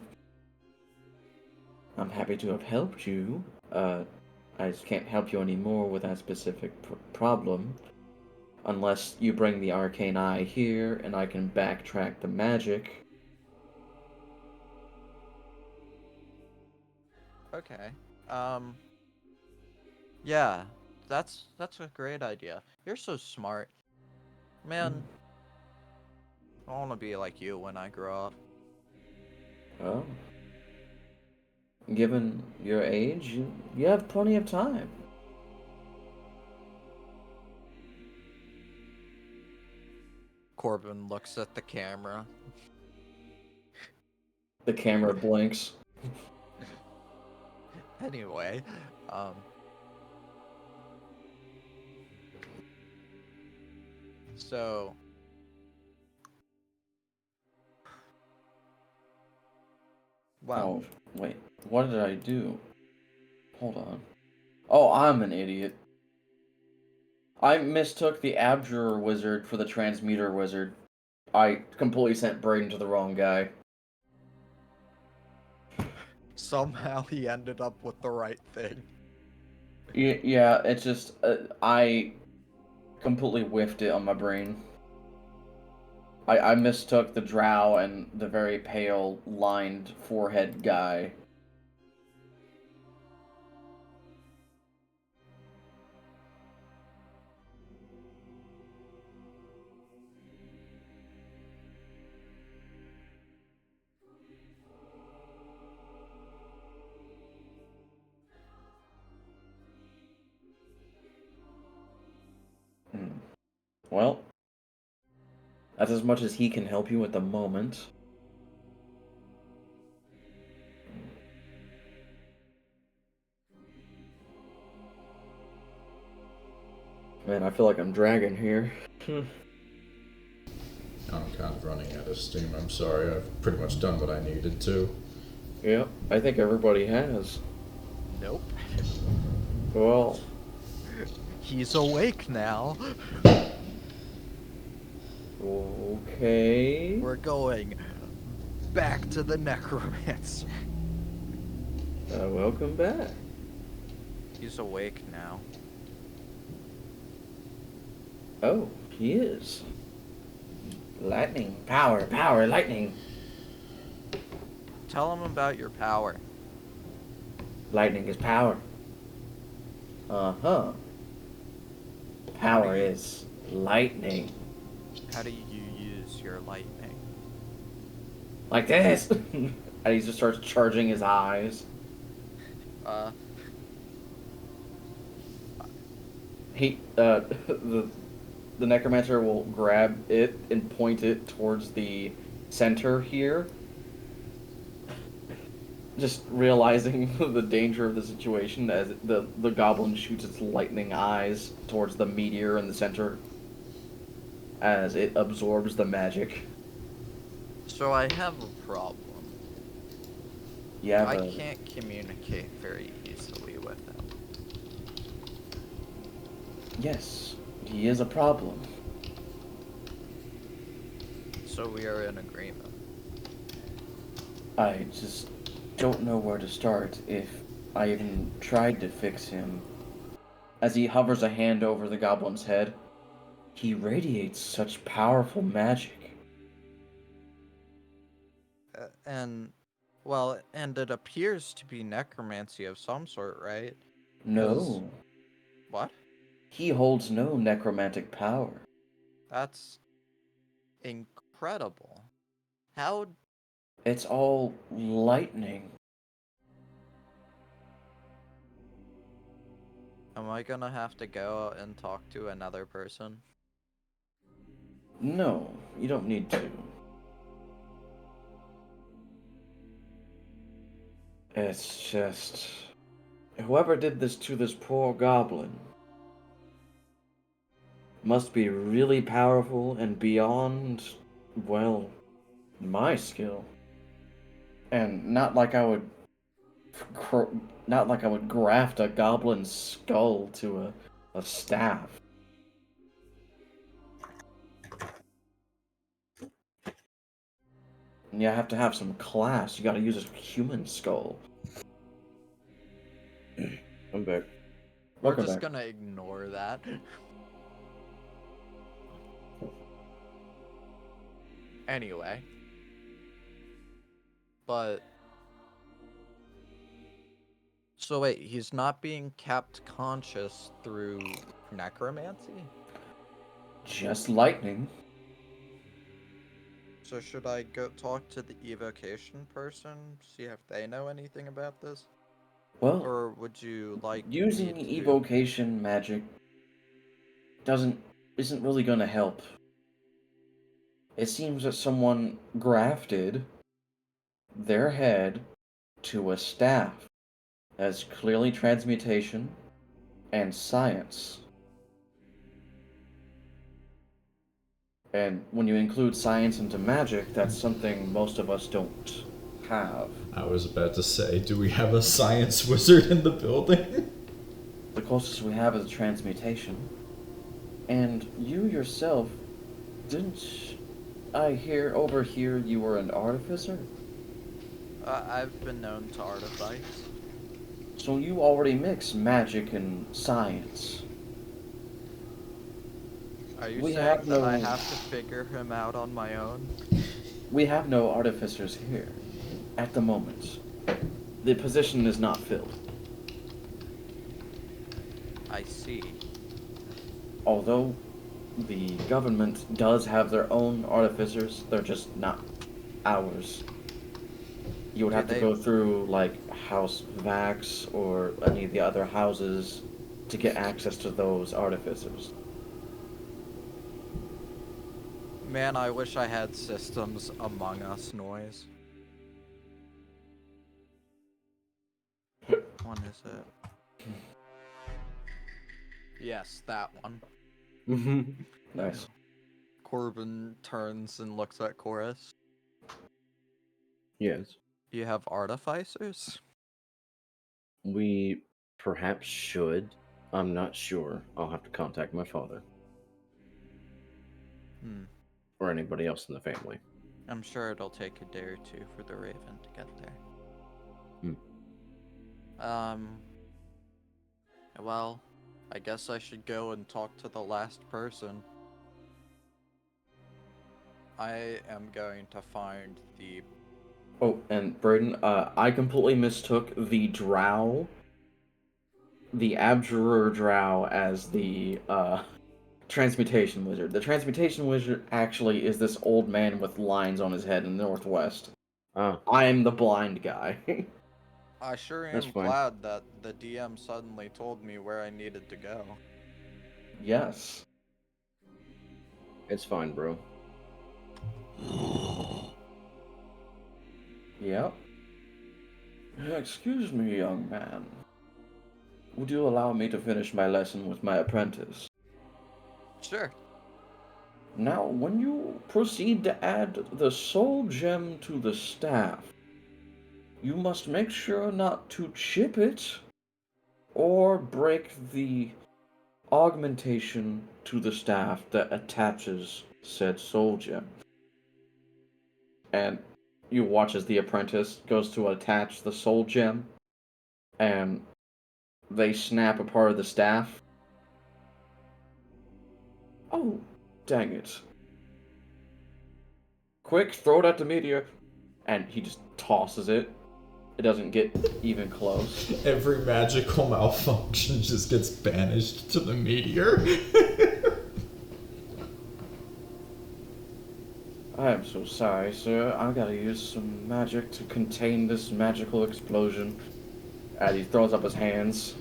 [SPEAKER 2] I'm happy to have helped you. I just can't help you anymore with that specific problem. Unless you bring the arcane eye here and I can backtrack the magic.
[SPEAKER 3] Okay. Yeah, that's a great idea. You're so smart. Man, I want to be like you when I grow up.
[SPEAKER 2] Well, given your age, you have plenty of time.
[SPEAKER 3] Qor'byn looks at the camera.
[SPEAKER 2] The camera blinks.
[SPEAKER 3] Anyway, so wow.
[SPEAKER 2] Oh, wait. What did I do? Hold on. Oh, I'm an idiot. I mistook the Abjurer Wizard for the Transmuter Wizard. I completely sent Braden to the wrong guy.
[SPEAKER 3] Somehow he ended up with the right thing.
[SPEAKER 2] Yeah, it's just, I completely whiffed it on my brain. I mistook the drow and the very pale, lined forehead guy. Well, that's as much as he can help you at the moment. Man, I feel like I'm dragging here.
[SPEAKER 1] I'm kind of running out of steam. I'm sorry. I've pretty much done what I needed to.
[SPEAKER 2] Yep, I think everybody has.
[SPEAKER 3] Nope.
[SPEAKER 2] Well,
[SPEAKER 3] He's awake now.
[SPEAKER 2] okay.
[SPEAKER 3] We're going back to the Necromancer.
[SPEAKER 2] Welcome back.
[SPEAKER 3] He's awake now.
[SPEAKER 2] Oh, he is. Lightning, power, power, lightning.
[SPEAKER 3] Tell him about your power.
[SPEAKER 2] Lightning is power. Uh-huh. Power is lightning.
[SPEAKER 3] How do you use your lightning?
[SPEAKER 2] Like this! And he just starts charging his eyes. The Necromancer will grab it and point it towards the center here. Just realizing the danger of the situation as the goblin shoots its lightning eyes towards the meteor in the center as it absorbs the magic.
[SPEAKER 3] So I have a problem.
[SPEAKER 2] You have
[SPEAKER 3] I
[SPEAKER 2] a...
[SPEAKER 3] can't communicate very easily with him.
[SPEAKER 2] Yes, he is a problem.
[SPEAKER 3] So we are in agreement.
[SPEAKER 2] I just don't know where to start if I even tried to fix him. As he hovers a hand over the goblin's head, he radiates such powerful magic.
[SPEAKER 3] And it appears to be necromancy of some sort, right? 'Cause-
[SPEAKER 2] No,
[SPEAKER 3] What?
[SPEAKER 2] he holds no necromantic power.
[SPEAKER 3] That's incredible. How?
[SPEAKER 2] It's all lightning.
[SPEAKER 3] Am I gonna have to go and talk to another person?
[SPEAKER 2] No, you don't need to. It's just... whoever did this to this poor goblin must be really powerful and beyond, well, my skill. And not like I would... not like I would graft a goblin's skull to a staff. And you have to have some class. You gotta use a human skull.
[SPEAKER 4] I'm back.
[SPEAKER 3] We're
[SPEAKER 2] Welcome
[SPEAKER 3] just
[SPEAKER 2] back.
[SPEAKER 3] gonna ignore that. Anyway. But... So wait, he's not being kept conscious through necromancy?
[SPEAKER 2] Just lightning.
[SPEAKER 3] So should I go talk to the evocation person, see if they know anything about this?
[SPEAKER 2] Well,
[SPEAKER 3] Or would you like
[SPEAKER 2] using
[SPEAKER 3] me to...
[SPEAKER 2] evocation magic isn't really gonna help. It seems that someone grafted their head to a staff. That's clearly transmutation and science. And when you include science into magic, that's something most of us don't have.
[SPEAKER 1] I was about to say, do we have a science wizard in the building?
[SPEAKER 2] The closest we have is transmutation. And you yourself, didn't I overhear you were an artificer?
[SPEAKER 3] I've been known to artifice.
[SPEAKER 2] So you already mix magic and science.
[SPEAKER 3] Are you
[SPEAKER 2] We
[SPEAKER 3] saying
[SPEAKER 2] have
[SPEAKER 3] that
[SPEAKER 2] no-
[SPEAKER 3] I have to figure him out on my own?
[SPEAKER 2] We have no artificers here, at the moment. The position is not filled.
[SPEAKER 3] I see.
[SPEAKER 2] Although the government does have their own artificers, they're just not ours. You would
[SPEAKER 3] Do
[SPEAKER 2] have to
[SPEAKER 3] they-
[SPEAKER 2] go through, like, House Vax or any of the other houses to get access to those artificers.
[SPEAKER 3] Man, I wish I had systems Among Us noise. One is it? Yes, that one.
[SPEAKER 2] Nice.
[SPEAKER 3] Qor'byn turns and looks at Chorus.
[SPEAKER 4] Yes.
[SPEAKER 3] You have artificers?
[SPEAKER 4] We perhaps should. I'm not sure. I'll have to contact my father. Or anybody else in the family.
[SPEAKER 3] I'm sure it'll take a day or two for the Raven to get there. Well, I guess I should go and talk to the last person. I am going to find the...
[SPEAKER 2] Oh, and Braden, I completely mistook the drow, the Abjurer drow, as the, Transmutation Wizard. The Transmutation Wizard actually is this old man with lines on his head in the northwest.
[SPEAKER 4] Ah,
[SPEAKER 2] I'm the blind guy.
[SPEAKER 3] I sure
[SPEAKER 4] That's
[SPEAKER 3] am
[SPEAKER 4] fine.
[SPEAKER 3] glad that the DM suddenly told me where I needed to go.
[SPEAKER 2] Yes.
[SPEAKER 4] it's fine, bro.
[SPEAKER 2] Yep. Excuse me, young man. Would you allow me to finish my lesson with my apprentice?
[SPEAKER 3] Sure.
[SPEAKER 2] Now, when you proceed to add the soul gem to the staff, you must make sure not to chip it or break the augmentation to the staff that attaches said soul gem. And you watch as the apprentice goes to attach the soul gem, and they snap a part of the staff. Oh, dang it. Quick, throw it at the meteor. And he just tosses it. It doesn't get even close.
[SPEAKER 1] Every magical malfunction just gets banished to the meteor.
[SPEAKER 2] I am so sorry, sir. I gotta use some magic to contain this magical explosion. As he throws up his hands.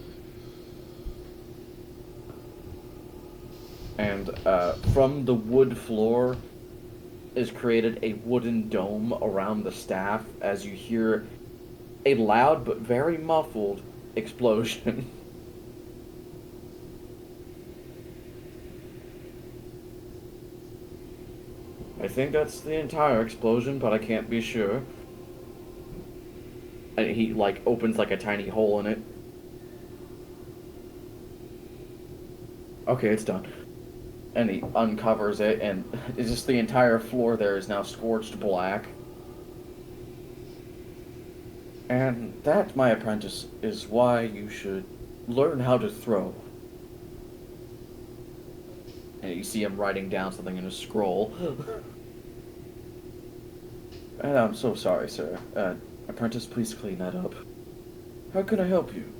[SPEAKER 2] And from the wood floor is created a wooden dome around the staff as you hear a loud but very muffled explosion. I think that's the entire explosion, but I can't be sure. And he, like, opens, like, a tiny hole in it. Okay, it's done. And he uncovers it, and it's just the entire floor there is now scorched black. And that, my apprentice, is why you should learn how to throw. And you see him writing down something in a scroll. And I'm so sorry, sir. Apprentice, please clean that up. How can I help you?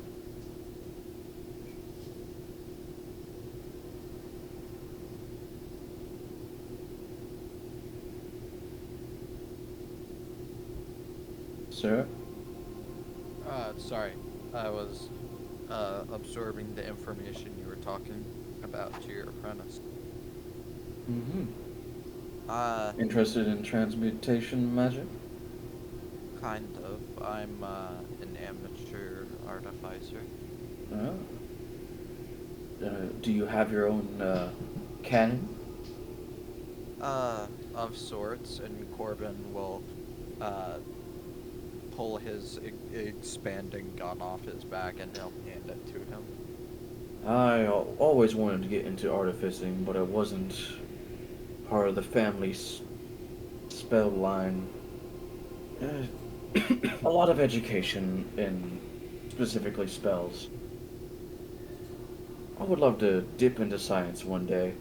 [SPEAKER 2] Sir?
[SPEAKER 3] Sorry. I was, absorbing the information you were talking about to your apprentice.
[SPEAKER 2] Mm-hmm.
[SPEAKER 3] Interested
[SPEAKER 2] Interested in transmutation magic?
[SPEAKER 3] kind of. I'm, an amateur artificer.
[SPEAKER 2] Oh. Do you have your own, cannon?
[SPEAKER 3] Of sorts, and Qor'byn will, pull his expanding gun off his back and he'll hand it to him.
[SPEAKER 2] I always wanted to get into artificing, but it wasn't part of the family's spell line. A lot of education in specifically spells. I would love to dip into science one day.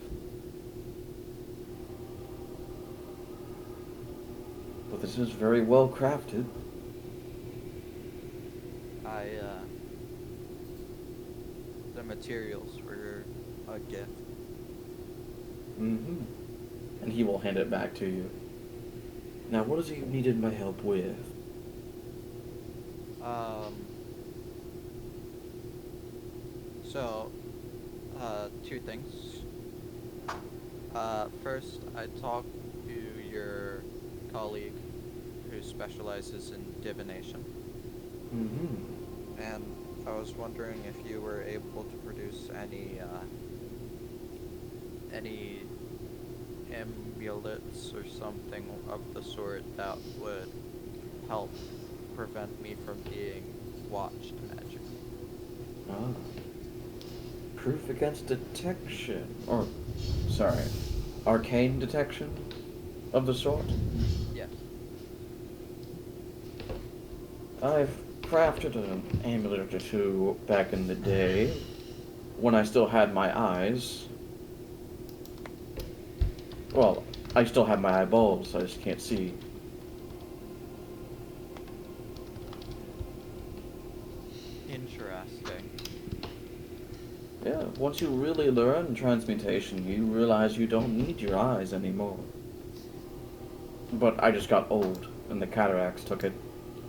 [SPEAKER 2] But this is very well crafted.
[SPEAKER 3] The materials were a gift.
[SPEAKER 2] Mm-hmm. And he will hand it back to you. Now, what does he needed my help with?
[SPEAKER 3] So, two things. First, I talked to your colleague who specializes in divination,
[SPEAKER 2] Mm-hmm.
[SPEAKER 3] and I was wondering if you were able to produce any amulets or something of the sort that would help prevent me from being watched magically.
[SPEAKER 2] Ah. Proof against detection. Or, sorry, arcane detection of the sort?
[SPEAKER 3] Yes.
[SPEAKER 2] I've crafted an amulet or two back in the day, when I still had my eyes. Well, I still have my eyeballs, I just can't see.
[SPEAKER 3] Interesting.
[SPEAKER 2] Yeah, once you really learn transmutation, you realize you don't need your eyes anymore. But I just got old, and the cataracts took it.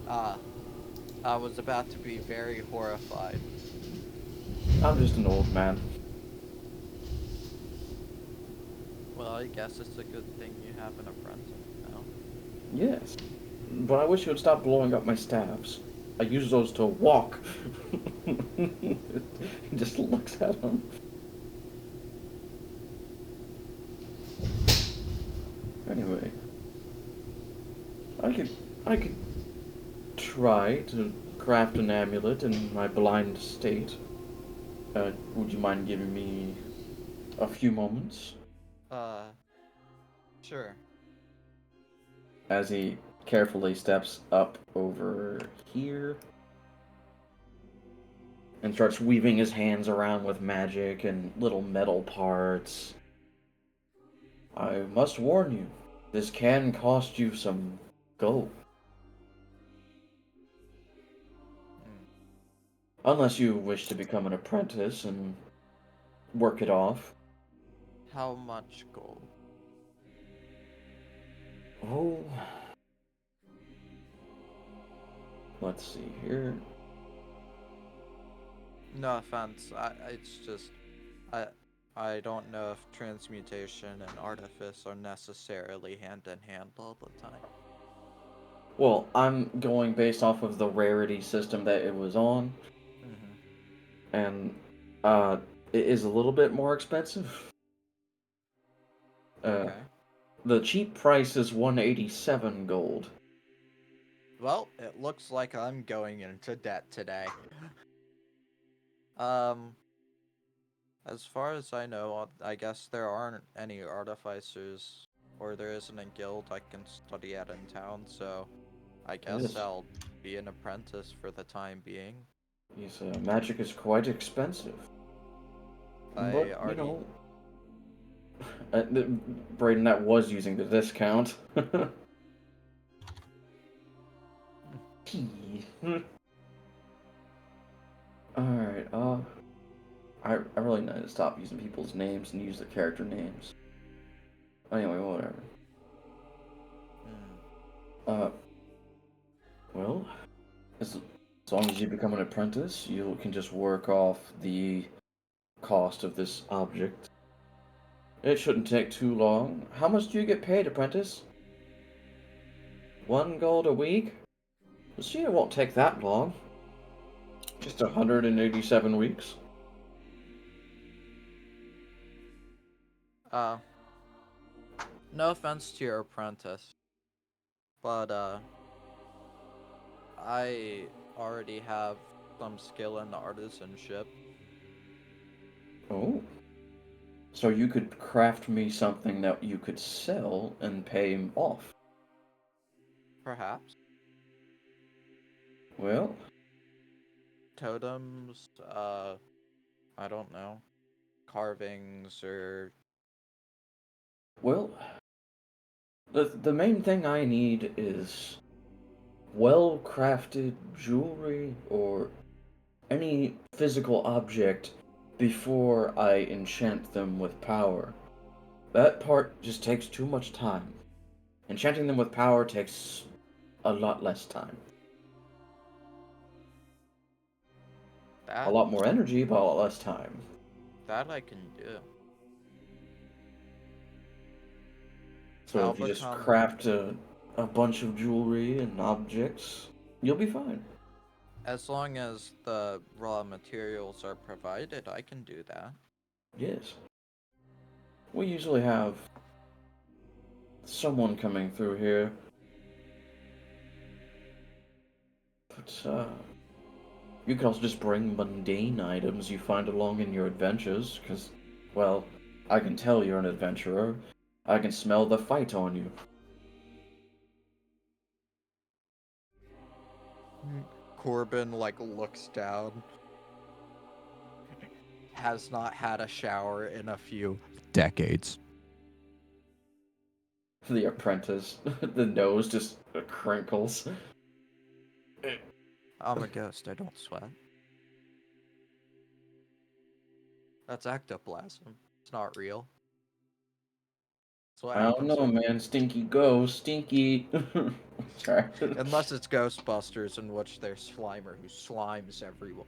[SPEAKER 3] I was about to be very horrified.
[SPEAKER 2] I'm just an old man.
[SPEAKER 3] Well, I guess it's a good thing you have an apprentice now.
[SPEAKER 2] Yes. But I wish you would stop blowing up my staffs. I use those to walk. He just looks at him. Anyway. I could try to craft an amulet in my blind state. Would you mind giving me a few moments?
[SPEAKER 3] Sure.
[SPEAKER 2] As he carefully steps up over here and starts weaving his hands around with magic and little metal parts. I must warn you, this can cost you some gold. Unless you wish to become an apprentice and work it off.
[SPEAKER 3] How much gold?
[SPEAKER 2] Oh. Let's see here.
[SPEAKER 3] No offense, it's just, I don't know if transmutation and artifice are necessarily hand in hand all the time.
[SPEAKER 2] Well, I'm going based off of the rarity system that it was on, and it is a little bit more expensive.
[SPEAKER 3] Okay.
[SPEAKER 2] The cheap price is 187 gold.
[SPEAKER 3] Well, it looks like I'm going into debt today. As far as I know, I guess there aren't any artificers, or there isn't a guild I can study at in town, so I guess
[SPEAKER 2] Yes.
[SPEAKER 3] I'll be an apprentice for the time being.
[SPEAKER 2] Yes, magic is quite expensive. But, you know, Braden, that was using the discount. Alright, I really need to stop using people's names and use their character names. Anyway, whatever. Well, as long as you become an apprentice, you can just work off the cost of this object. It shouldn't take too long. How much do you get paid, apprentice? 1 gold a week? Well, see, it won't take that long. Just 187 weeks.
[SPEAKER 3] No offense to your apprentice, but, I already have some skill in artisanship.
[SPEAKER 2] Oh. So you could craft me something that you could sell and pay him off.
[SPEAKER 3] Perhaps.
[SPEAKER 2] Well,
[SPEAKER 3] Totems, I don't know. Carvings, or...
[SPEAKER 2] well, the main thing I need is well-crafted jewelry or any physical object before I enchant them with power. That part just takes too much time. Enchanting them with power takes a lot less time. A lot more energy, but a lot less time.
[SPEAKER 3] That I can do.
[SPEAKER 2] So if you just craft a bunch of jewelry and objects, you'll be fine.
[SPEAKER 3] As long as the raw materials are provided, I can do that.
[SPEAKER 2] Yes. We usually have someone coming through here. But, you could also just bring mundane items you find along in your adventures, because, well, I can tell you're an adventurer. I can smell the fight on you.
[SPEAKER 3] Qor'byn, looks down. Has not had a shower in a few decades.
[SPEAKER 2] The apprentice, the nose just crinkles.
[SPEAKER 3] I'm a ghost, I don't sweat. That's ectoplasm. It's not real.
[SPEAKER 2] I don't know, man. Stinky ghost, stinky. Sorry.
[SPEAKER 3] Unless it's Ghostbusters, in which there's Slimer who slimes everyone.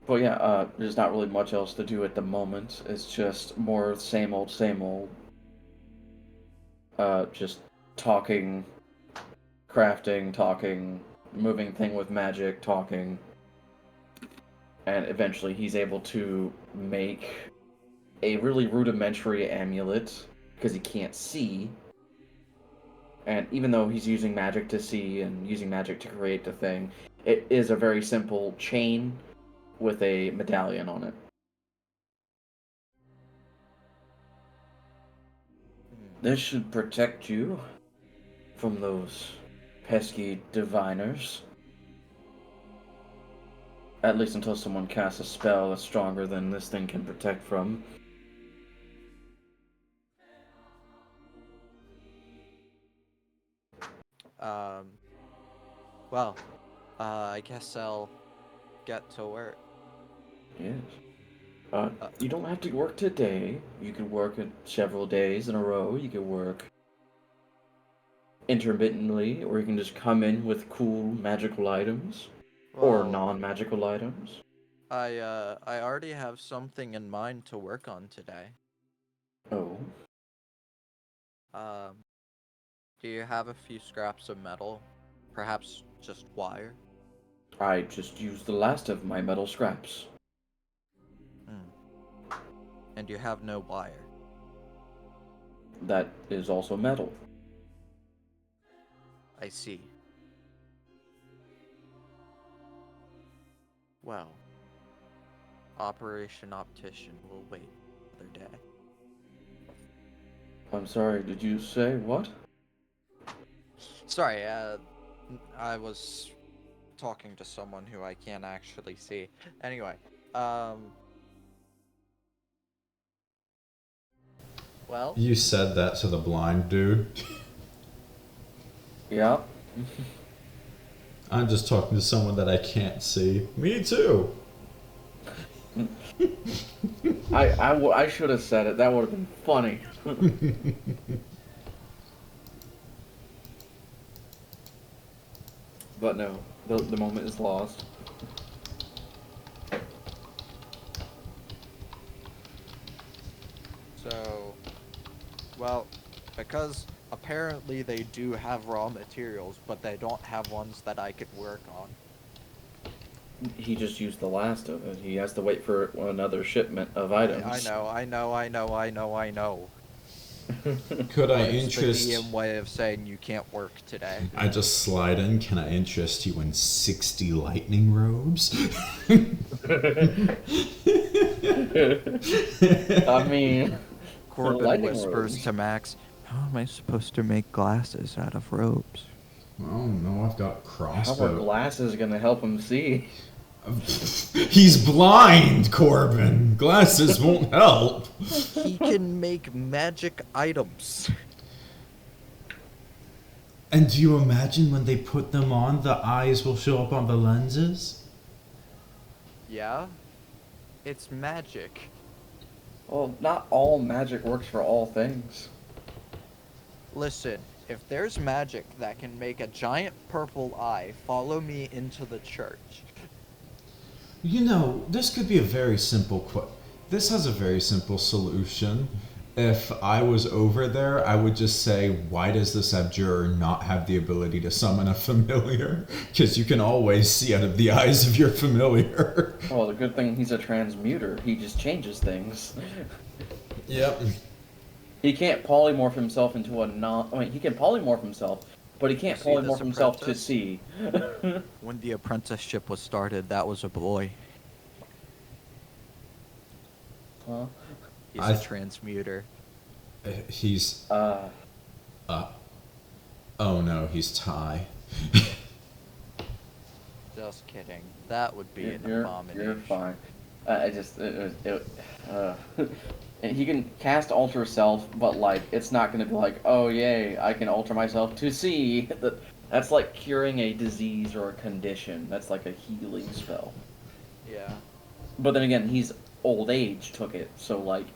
[SPEAKER 2] But yeah, there's not really much else to do at the moment. It's just more same old, same old. Just talking, crafting, talking, moving thing with magic, talking. And eventually he's able to make a really rudimentary amulet, because he can't see. And even though he's using magic to see and using magic to create the thing, it is a very simple chain with a medallion on it. This should protect you from those pesky diviners. At least until someone casts a spell that's stronger than this thing can protect from.
[SPEAKER 3] Well, I guess I'll get to work.
[SPEAKER 2] Yes. You don't have to work today. You can work it several days in a row. You can work intermittently, or you can just come in with cool magical items. Or
[SPEAKER 3] Well,
[SPEAKER 2] non-magical items.
[SPEAKER 3] I already have something in mind to work on today.
[SPEAKER 2] Oh.
[SPEAKER 3] Do you have a few scraps of metal? Perhaps just wire?
[SPEAKER 2] I just used the last of my metal scraps.
[SPEAKER 3] And you have no wire?
[SPEAKER 2] That is also metal.
[SPEAKER 3] I see. Well, Operation Optician will wait another day.
[SPEAKER 2] I'm sorry, did you say what?
[SPEAKER 3] Sorry, I was talking to someone who I can't actually see. Anyway, well,
[SPEAKER 1] You said that to the blind dude.
[SPEAKER 2] Yeah.
[SPEAKER 1] I'm just talking to someone that I can't see. Me too.
[SPEAKER 2] I should have said it. That would have been funny. But no, the moment is lost.
[SPEAKER 3] so, well, because apparently they do have raw materials, but they don't have ones that I could work on.
[SPEAKER 2] He just used the last of it. He has to wait for another shipment of items.
[SPEAKER 3] I know.
[SPEAKER 1] Could I
[SPEAKER 3] It's the
[SPEAKER 1] interest...
[SPEAKER 3] DM way of saying you can't work today.
[SPEAKER 1] I just slide in. Can I interest you in 60 lightning robes?
[SPEAKER 2] I mean,
[SPEAKER 5] Qor'byn
[SPEAKER 2] lightning
[SPEAKER 5] whispers
[SPEAKER 2] robes.
[SPEAKER 5] to Max, "How am I supposed to make glasses out of robes?"
[SPEAKER 1] Oh no, I've got
[SPEAKER 2] How are
[SPEAKER 1] crossbow.
[SPEAKER 2] glasses gonna help him see?
[SPEAKER 1] He's blind, Qor'byn. Glasses won't help.
[SPEAKER 3] He can make magic items.
[SPEAKER 1] And do you imagine when they put them on, the eyes will show up on the lenses?
[SPEAKER 3] Yeah? It's magic.
[SPEAKER 2] Well, not all magic works for all things.
[SPEAKER 3] Listen, if there's magic that can make a giant purple eye follow me into the church.
[SPEAKER 1] You know, this could be a very simple this has a very simple solution. If I was over there, I would just say, why does this Abjurer not have the ability to summon a familiar? Because you can always see out of the eyes of your familiar.
[SPEAKER 2] Well, the good thing he's a transmuter. He just changes things.
[SPEAKER 1] Yep.
[SPEAKER 2] He can't polymorph himself into a non... I mean, he can polymorph himself, but he can't
[SPEAKER 3] You see this
[SPEAKER 2] polymorph himself to
[SPEAKER 3] apprentice?
[SPEAKER 2] see.
[SPEAKER 5] When the apprenticeship was started, that was a boy.
[SPEAKER 2] Huh?
[SPEAKER 3] He's
[SPEAKER 1] I-
[SPEAKER 3] a transmuter.
[SPEAKER 1] He's... Oh no, he's Ty.
[SPEAKER 3] Just kidding. That would be an
[SPEAKER 2] You're
[SPEAKER 3] abomination.
[SPEAKER 2] fine. I just... And he can cast Alter Self, but, like, it's not gonna be like, oh, yay, I can alter myself to see. That's like curing a disease or a condition. That's like a healing spell.
[SPEAKER 3] Yeah.
[SPEAKER 2] But then again, he's old age took it, so, like,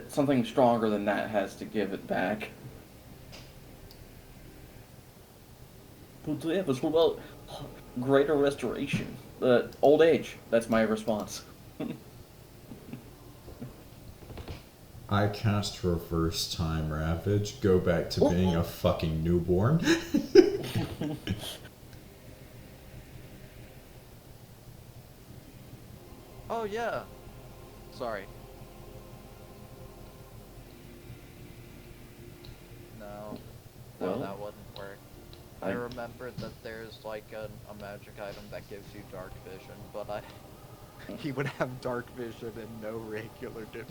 [SPEAKER 2] something stronger than that has to give it back. But yeah, but what about greater restoration? Old age. That's my response.
[SPEAKER 1] I cast Reverse Time Ravage, go back to being a fucking newborn.
[SPEAKER 3] Oh, yeah. Sorry. No.
[SPEAKER 2] Well,
[SPEAKER 3] No, that wouldn't work. I remembered that there's like a magic item that gives you dark vision, but he would have dark vision and no regular vision.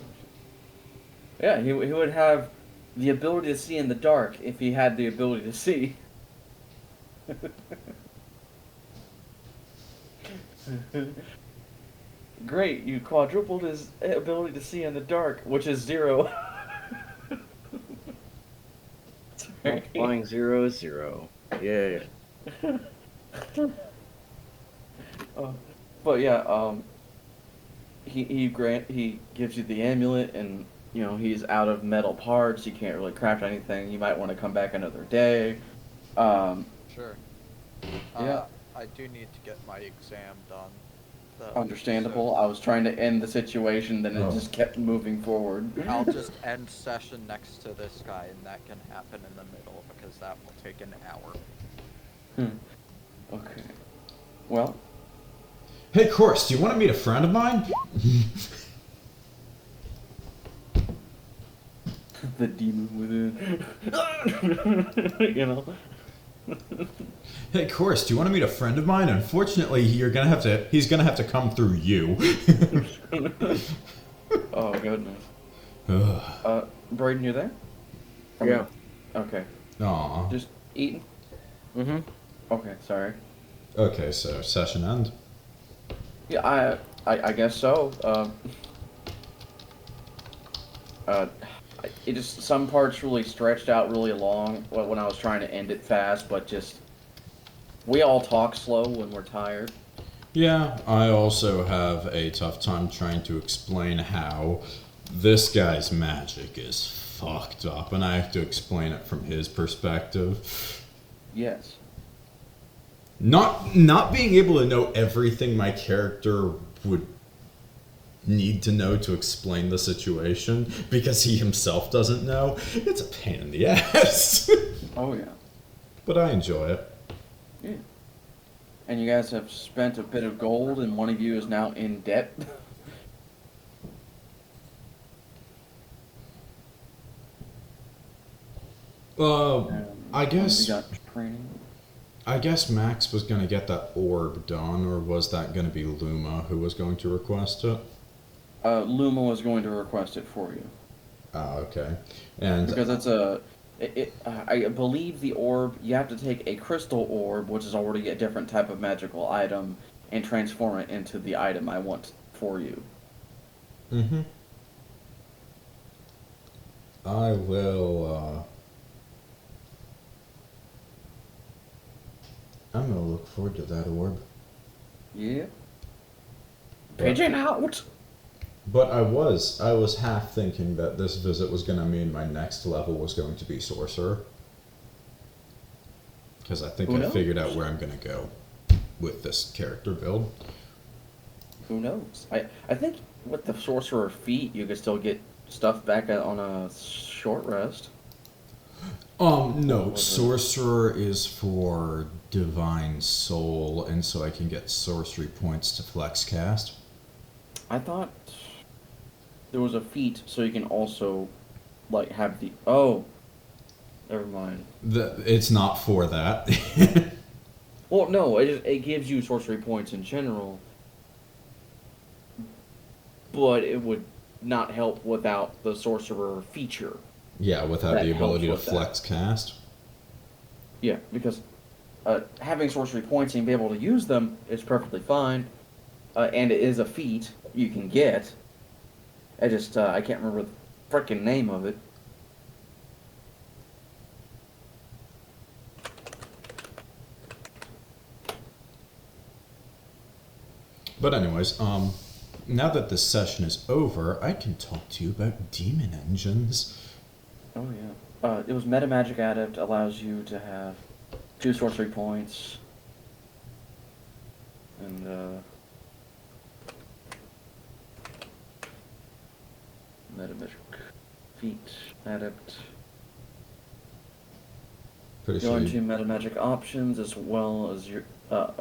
[SPEAKER 2] Yeah, he would have the ability to see in the dark if he had the ability to see. Great, you quadrupled his ability to see in the dark, which is 0.
[SPEAKER 4] Multiplying 0 is 0. Yeah.
[SPEAKER 2] But yeah, he gives you the amulet, and you know he's out of metal parts. You can't really craft anything. You might want to come back another day.
[SPEAKER 3] Sure.
[SPEAKER 2] Yeah.
[SPEAKER 3] I do need to get my exam done.
[SPEAKER 2] Understandable. I was trying to end the situation, then it just kept moving forward.
[SPEAKER 3] I'll just end session next to this guy, and that can happen in the middle, because that will take an hour.
[SPEAKER 2] Okay. Well.
[SPEAKER 1] Hey, Corus, do you want to meet a friend of mine?
[SPEAKER 2] The demon within. You know?
[SPEAKER 1] Hey, Corus, do you want to meet a friend of mine? Unfortunately, he's gonna have to come through you.
[SPEAKER 2] Oh, goodness. Braden, you there?
[SPEAKER 4] Yeah.
[SPEAKER 2] Okay.
[SPEAKER 1] Aw.
[SPEAKER 2] Just eating?
[SPEAKER 4] Mm-hmm.
[SPEAKER 2] Okay, sorry.
[SPEAKER 1] Okay, so session end.
[SPEAKER 2] Yeah, I guess so. It just, some parts really stretched out really long when I was trying to end it fast, but just, we all talk slow when we're tired.
[SPEAKER 1] Yeah, I also have a tough time trying to explain how this guy's magic is fucked up, and I have to explain it from his perspective.
[SPEAKER 2] Yes.
[SPEAKER 1] Not being able to know everything my character would need to know to explain the situation because he himself doesn't know, it's a pain in the ass.
[SPEAKER 2] Oh, yeah.
[SPEAKER 1] But I enjoy it.
[SPEAKER 2] Yeah. And you guys have spent a bit of gold, and one of you is now in debt.
[SPEAKER 1] I guess...
[SPEAKER 2] You got training.
[SPEAKER 1] I guess Max was going to get that orb done, or was that going to be Luma who was going to request it?
[SPEAKER 2] Luma was going to request it for you.
[SPEAKER 1] Ah, okay. And
[SPEAKER 2] Because it's I believe the orb, you have to take a crystal orb, which is already a different type of magical item, and transform it into the item I want for you.
[SPEAKER 1] Mm-hmm. I will, I'm gonna look forward to that orb.
[SPEAKER 2] Yeah. Pigeon out!
[SPEAKER 1] But I was half thinking that this visit was gonna mean my next level was going to be Sorcerer. Because I think
[SPEAKER 2] Who
[SPEAKER 1] I
[SPEAKER 2] knows?
[SPEAKER 1] figured out where I'm gonna go with this character build.
[SPEAKER 2] Who knows? I think with the Sorcerer feat, you can still get stuff back on a short rest.
[SPEAKER 1] No, Sorcerer is for Divine Soul, and so I can get sorcery points to flex cast.
[SPEAKER 2] I thought there was a feat so you can also, like, have the... Oh! Never mind.
[SPEAKER 1] It's not for that.
[SPEAKER 2] Well, no, it gives you sorcery points in general, but it would not help without the Sorcerer feature.
[SPEAKER 1] Yeah, without
[SPEAKER 2] That
[SPEAKER 1] the ability to
[SPEAKER 2] helps with
[SPEAKER 1] flex cast.
[SPEAKER 2] Yeah, because having sorcery points and being able to use them is perfectly fine, and it is a feat you can get. I can't remember the frickin' name of it.
[SPEAKER 1] But anyways, now that this session is over, I can talk to you about demon engines.
[SPEAKER 2] Oh yeah. It was Meta Magic Adept, allows you to have 2 sorcery points. And Meta Magic Feat Adept.
[SPEAKER 1] Pretty
[SPEAKER 2] Go
[SPEAKER 1] sure
[SPEAKER 2] into
[SPEAKER 1] you,
[SPEAKER 2] Meta Magic options as well as your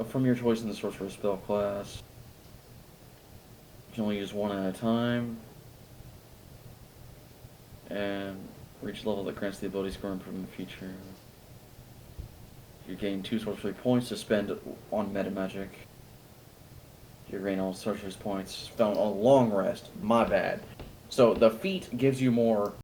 [SPEAKER 2] from your choice in the Sorcerer spell class. You can only use one at a time. And Reach level that grants the ability score improvement feature. You gain 2 sorcery points to spend on meta magic. You gain all sorcerer's points spent on long rest. My bad. So the feat gives you more